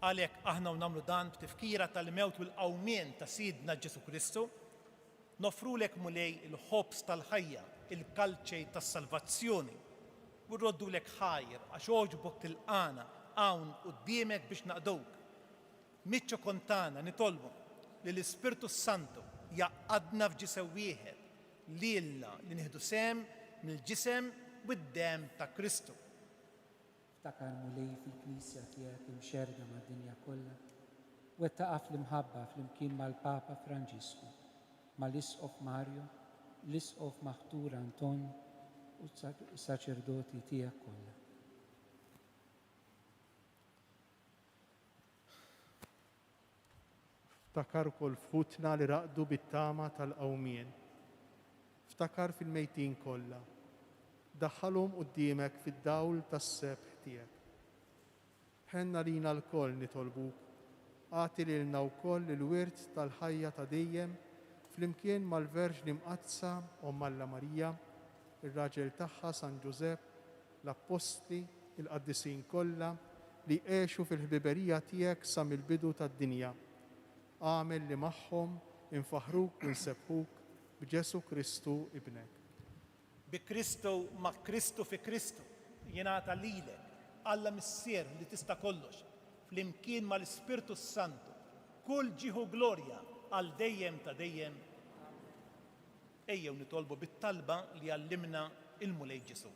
Speaker 8: Għalhekk aħna nagħmlu dan b'tifkira tal-mewt u l-qawmien ta' Sidna Ġesu Kristu, nofrulek mulej il-ħobs tal-ħajja, il-kalċej tas-salvazzjoni, u rroddulek ħajr għax oġbok tilqana hawn quddiemek biex naqdowk. Miċċu kontana nitolbu li l-Ispirtu Santu jaqadna f'ġisem wieħed lilna li nieħdu sem mill-ġisem u d-dem ta' Kristu.
Speaker 13: Ftakar mulej fil-Knisja tiegħek imxerda mad-dinja kollha, wettaqa fl-imħabba fl-imkien mal-Papa Franġisku, mal-Isqof Mario, l-Isqof Maħtur Anton u s-saċerdoti tiegħek kollha.
Speaker 2: Ftakar kol futna li raqdu bit-tama tal-qawmien. Ftakar fil-mejtin kollha. Daħħalhom quddiemek fid-dawl tas-sebħ tiegħek. Ħenna lina l-koll nitolbuk, għati lilna wkoll il-wirt tal-ħajja ta' dejjem flimkien mal-Verġni Mqazza Omma Marija, ir-raġel tagħha San Ġusepp, l-Apostli, il-Qaddisin kollha li għexu fil-ħbiberija tiegħek sa mill-bidu tad-dinja. Għamel li magħhom infaħruk u nsebħuk b'Ġesu Kristu ibnek.
Speaker 8: Bi Kristu ma' Kristu fi Kristu jingħata lilek Alla missier li tista' kollox flimkien mal-Ispirtu Santu kull ġieħu glorja għal dejjem ta' dejjem. Ejjew nitolbu bit-talba li għallimna il-mulej Ġesu.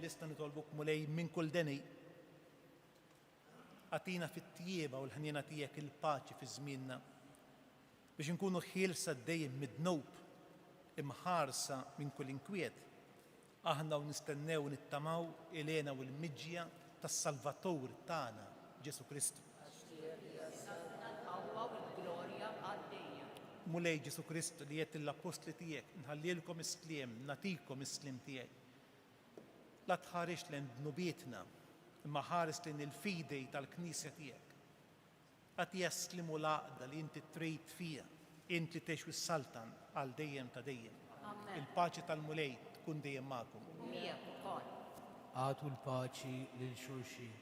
Speaker 8: lista nitolbuk mulej minn kull deni. Għatina fit-tjieba u l-ħniena tiegħek il-paċi fi żmienna biex inkunu ħielsa dejjem mid-dnub imħarsa minn kull inkwiet. Aħna u nistennew nittamaw ilena u l-miġja tas-Salvatur tagħna Ġesu Kristu. Mulej Ġesu Kristu li jgħid l-apostli tiegħek nħallilkom is-sliem, natikom is-sliem tiegħek. La tħares lejn dnubietna, imma ħares lejn il-fidej tal-Knisja tiegħek. Għad jaslimu l-għaqda li inti trid fija, inti tgħix wis-saltan għal dejjem ta' dejjem. Il-paċi tal-mulej tkun dejjem magħkom.
Speaker 11: Għatu l-paċi lil xulxin.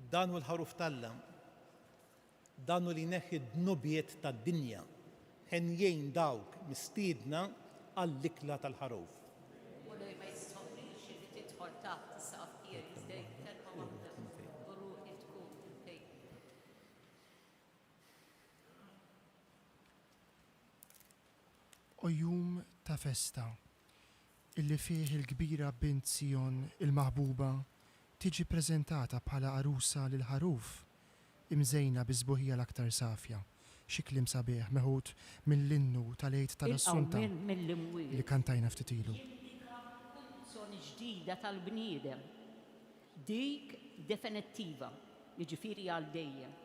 Speaker 8: Danu l-ħaruf talla, danu li neħi d-nubiet tad-dinja, ħenjejn dawk mistiedna għall-ikla tal-ħaruf.
Speaker 3: U li ma jistħoqlix li tidħol taħt is-saqaf tiegħi żdejn kelma waħda u ruħi tkun intejn.
Speaker 1: Jum ta' festa illi fih il-kbira bint Sion il-maħbuba tiġi preżentata bħala arusa lil ħaruf imżejna biżbuħija l-aktar safja. Xi kliem sabiħ meħud mill-innu tal-għid tal-Assunta li kantajna ftit ilu.
Speaker 3: Funzjoni ġdida tal-bniedem. Dik definittiva, jiġifieri għal dejjem.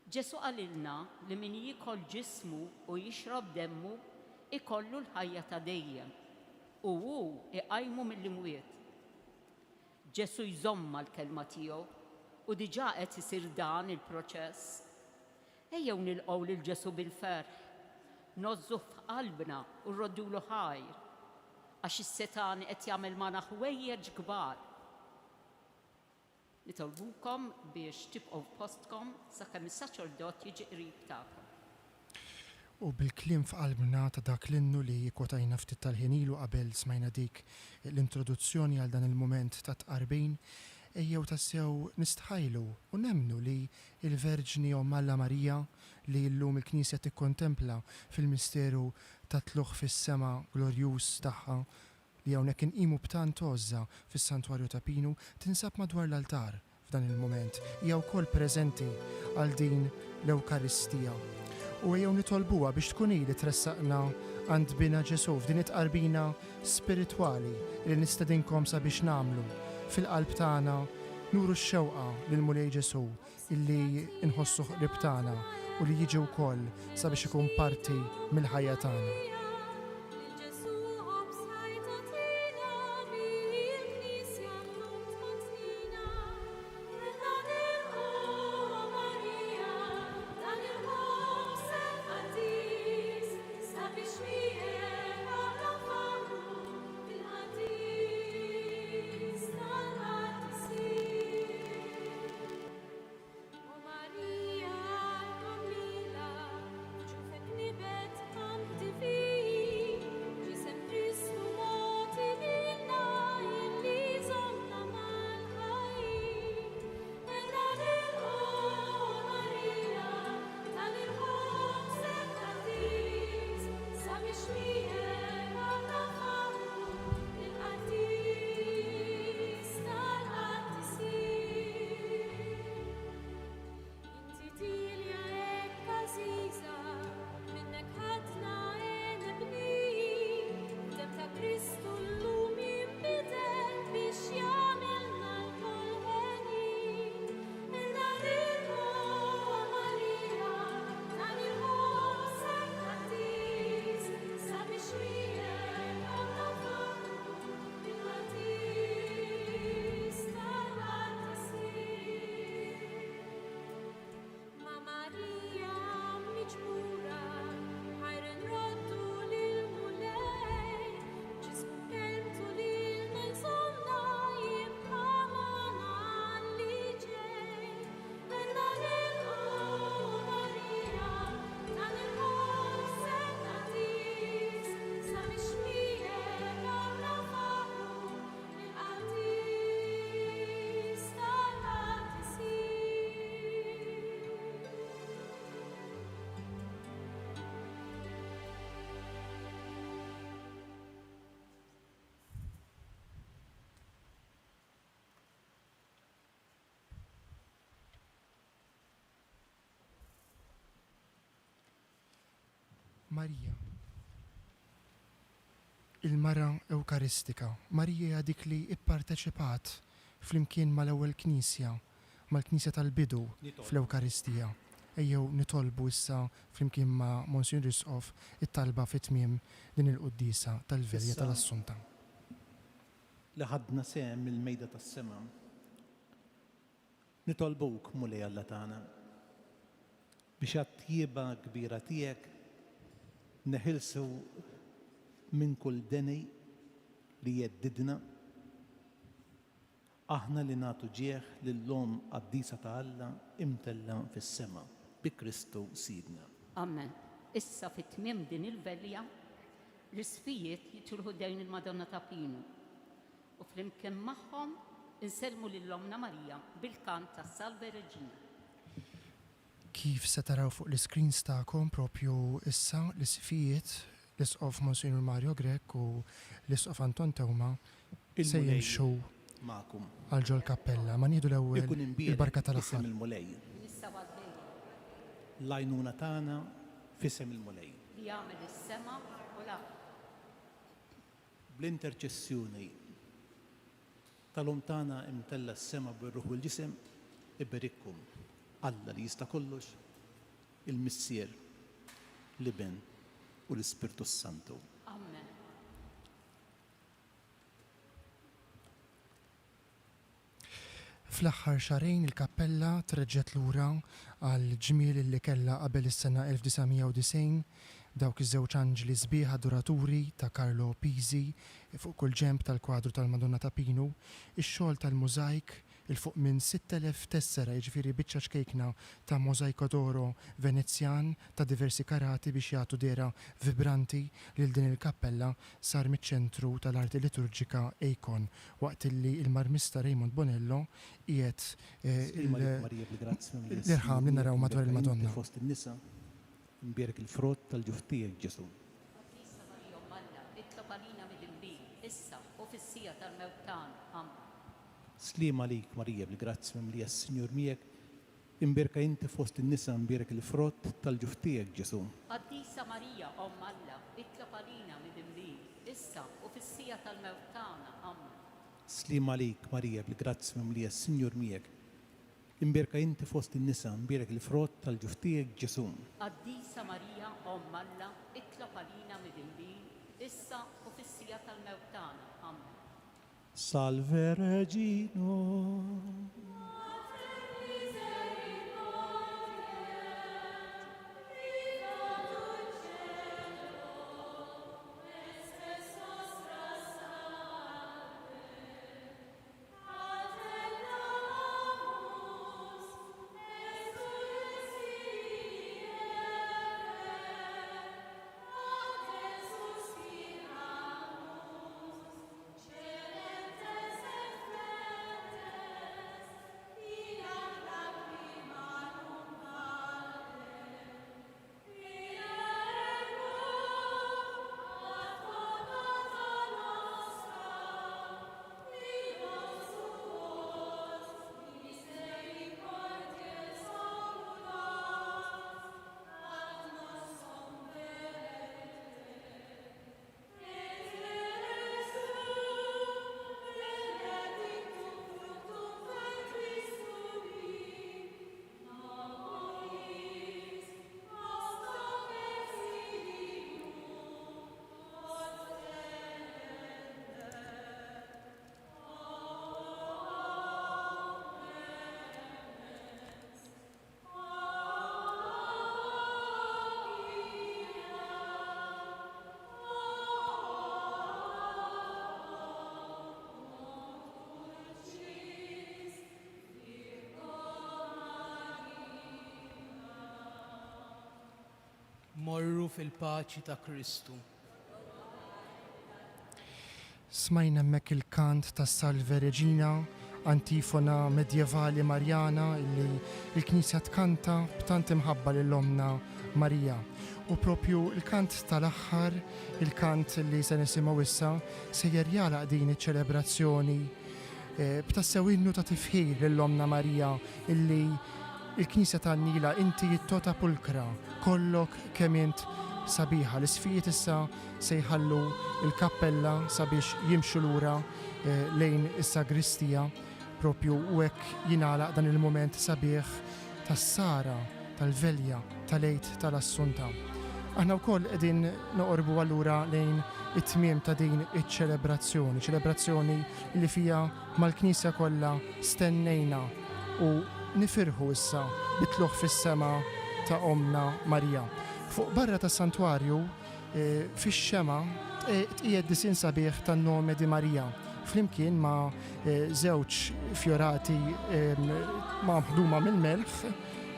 Speaker 3: Ġesu qalilna li min jikol ġismu u jixrob demmu ikollu l-ħajja ta' dejjem u hu iqajmu mill-imwiet. Ġesu jżomma l-kelma tiegħu u diġà qed isir dan il-proċess. Ejjew nilqgħu lil Ġesu bil-ferħ, nozzu f'qalbna u rroddulu ħajr, għax is-setan qed jagħmel magħna ħwejjeġ kbar. Nitolbukom biex tibqgħu f'postkom sakemm is-saċerdot jiġi qrib tagħkom.
Speaker 1: U bil-klim f'qalbna ta' dak l-innu li kwotajna ftit tal-ħinilu qabel smajna dik l-introduzzjoni għal dan il-moment ta' tqarbin, ejjew tassew nistħajlu u nemnu li il-Verġni Alla Marija li llum il-Knisja tikkontempla fil-misteru ta' tluħ fis-sema glorjuż tagħha li hawnhekk inqimu b'tant għoża fis-Santwarju ta' Pinu tinsab madwar l-altar f'dan il-moment. Hija wkoll preżenti għal din l-Ewkaristija. U jew nitolbuha biex tkun li tressaqna għand bina Ġesu f'din it-qarbina spiritwali li nistedinkom sabiex nagħmlu fil-qalb tagħna nuru x-xewqa lil Mulej Ġesu illi nħossu qrib tagħna u li jiġi wkoll sabiex ikun parti mill-ħajja tagħna.
Speaker 4: Divina
Speaker 1: Marija. Il-Mara Ewkaristika. Marija dik li ipparteċipat flimkien mal-ewwel Knisja, mal-Knisja tal-bidu fl-Ewkaristija. Ejjew nitolbu issa flimkien ma' Monsignor Risqof it-talba fit-tmiem din il-quddisa tal-Velja tal-Assunta.
Speaker 8: Li ħadna sehem il-mejda tas-sema. Nitolbuk mulej Alla tagħna biex għat-tjieba kbira tiegħek neħilsu minn kull deni li jeddidna aħna li nagħtu ġieħ lill-lom qaddisa ta' Alla imtella fis-sema bi Kristu Sidna.
Speaker 3: Amen. Issa fit-tmiem din il-velja l-isfijiet jitilħu dejn il-Madonna ta' Pinu u flimkien magħhom inselmu lill-Omna Marija bil-kant ta' Salve Regina.
Speaker 1: Kif se taraw fuq l-screens tagħkom propju issa l-isfijiet l-isqof Monsignor Mario Grek u l-isqof Anton Tewma se jimxu għal-ġol kappella. Ma nieħdu l-ewwel il-barka tal-aħħar.
Speaker 8: L-għajnuna tagħna fisem il-mulej.
Speaker 3: Li jagħmel is-sema u l-ard.
Speaker 8: Bl-interċessjoni tal-om tagħna imtella s-sema bir-ruħ u l-ġisem iberikkum Alla li jista' kollox, il-Missier, l-Iben u l-Ispirtu Santu.
Speaker 3: Amen.
Speaker 1: Fl-aħħar xarejn il-kappella treġġet lura għal ġmiel li kellha qabel is-sena 1990 dawk iż-żewġ anġli sbieħ adoraturi ta' Carlo Pisi fuq kull ġenb tal-kwadru tal-Madonna ta' Pinu, ix-xogħol tal-mużajk il-fuq minn 6,000 tessera, jiġifieri biċċa xkejkna ta' możajko d'oro Venezjan ta' diversi karati biex jagħtu dera vibranti lil din il-kappella sar miċ-ċentru tal-arti liturġika Eikon waqt li il-marmista Raymond Bonello qiegħed l-irħam li naraw madwar il-Madonna.
Speaker 8: Fost in-nisa imbierek il-frott tal-ġuftijek Ġesu.
Speaker 3: Issa u fis-sija tal-mewtan.
Speaker 8: Slima lik Marija bil-grazzi mimlija s-Sinjur miegħek, imbierka inti fost in-nisa imbierek il-frott tal-ġuftijek Ġesu.
Speaker 3: Qaddisa Marija Omm Alla, itlob għalina mid-imbi, issa u fis-sija tal-mewtana. Amen.
Speaker 8: Slima lik Marija bil-grazzi mimlija s-Sinjur miegħek, imbierka inti fost in-nisa imbierek il-frott tal-ġuftijek Ġesu.
Speaker 3: Qaddisa Marija Omm Alla, itlob għalina mid-imbi, issa u fis-sija tal-mewtana. Amen.
Speaker 8: Salve Regino.
Speaker 11: Morru fil-paċi ta' Kristu.
Speaker 1: Smajna hemmhekk il-kant ta' Salve Regina, antifona medjevali Marjana illi il-Knisja tkanta b'tant imħabba lill-Omna Marija. U propju il-kant tal-aħħar, il-kant li se nisimgħu issa, se jerjalaq din iċ-ċelebrazzjoni b'tassew innu ta' tifħir lill-Omna Marija illi il-Knisja tan-Nila inti jittota pulkra, kollok kemm int sabiħa. L-isfijiet issa se jħallu il-kappella sabiex jimxu lura lejn is-sagristija propju u hekk jingħalaq dan il-moment sabiħ tas-sara, tal-velja, tal-għid tal-Assunta. Aħna wkoll qegħdin noqorbu allura lejn it-tmiem ta' din iċ-ċelebrazzjoni, ċelebrazzjoni li fija mal-Knisja kollha stennejna u nifirħu issa bitluħ fis-sema ta' Omna Marija. Fuq barra tas-santwarju fix-xema tqiegħed disin sabiħ tan-Nome di Marija flimkien ma' żewġ fjorati maħduma mill-melħ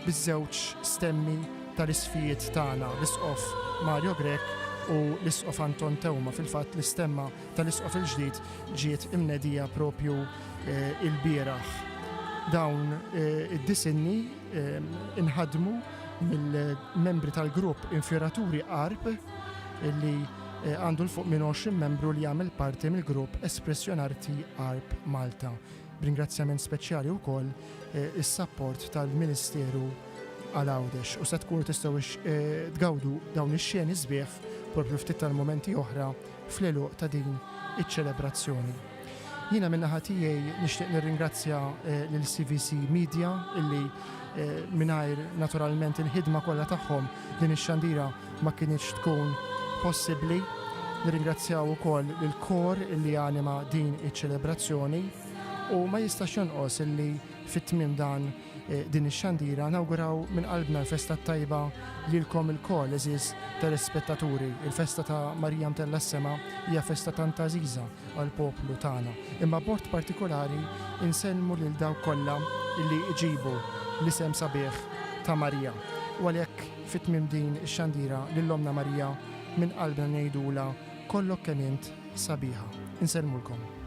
Speaker 1: biż-żewġ stemmi tal-isfijiet tagħna, l-isqof Mario Grek u l-isqof Anton Tewma. Fil-fatt l-istemma tal-isqof il-ġdid ġiet imnedija propju il-bieraħ. Dawn id-disinni inħadmu mill-membri tal-grupp Infjoraturi Arp li għandu l-fuq minn 20 membru li jagħmel parti mill-grupp Espressjonarti Arp Malta. B'ringrazzjament speċjali wkoll is-sapport tal-Ministeru għal-Għawdex u se tkunu tistgħu tgawdu dawn ix-xjeni sbieħ propju ftit tal-momenti oħra fl-eluq ta' din iċ-ċelebrazzjoni. Jiena min-naħa tiegħi nixtieq nirringrazzja lil CVC Media illi mingħajr naturalment il-ħidma kollha tagħhom din ix-xandira ma kienx tkun possibbli. Nirringrazzjaw ukoll il-kor illi anima din iċ-ċelebrazzjoni u ma jistax jonqos illi fit-tmiem dan din ix-xandira nawguraw minn qalbna l-festa tajba lilkom il-koll eżiż telespettaturi. Il-festa ta' Marija Mtella s-Sema hija festa tant għażiża għall-poplu tagħna. Imma b'mod partikolari insellmu lil dawk kollha illi iġibu l-isem sabiħ ta' Marija. U għalhekk fit-tmiem din ix-xandira lil Omna Marija minn qalbna ngħidula kollok kemm int sabiħa. Insellmulkom.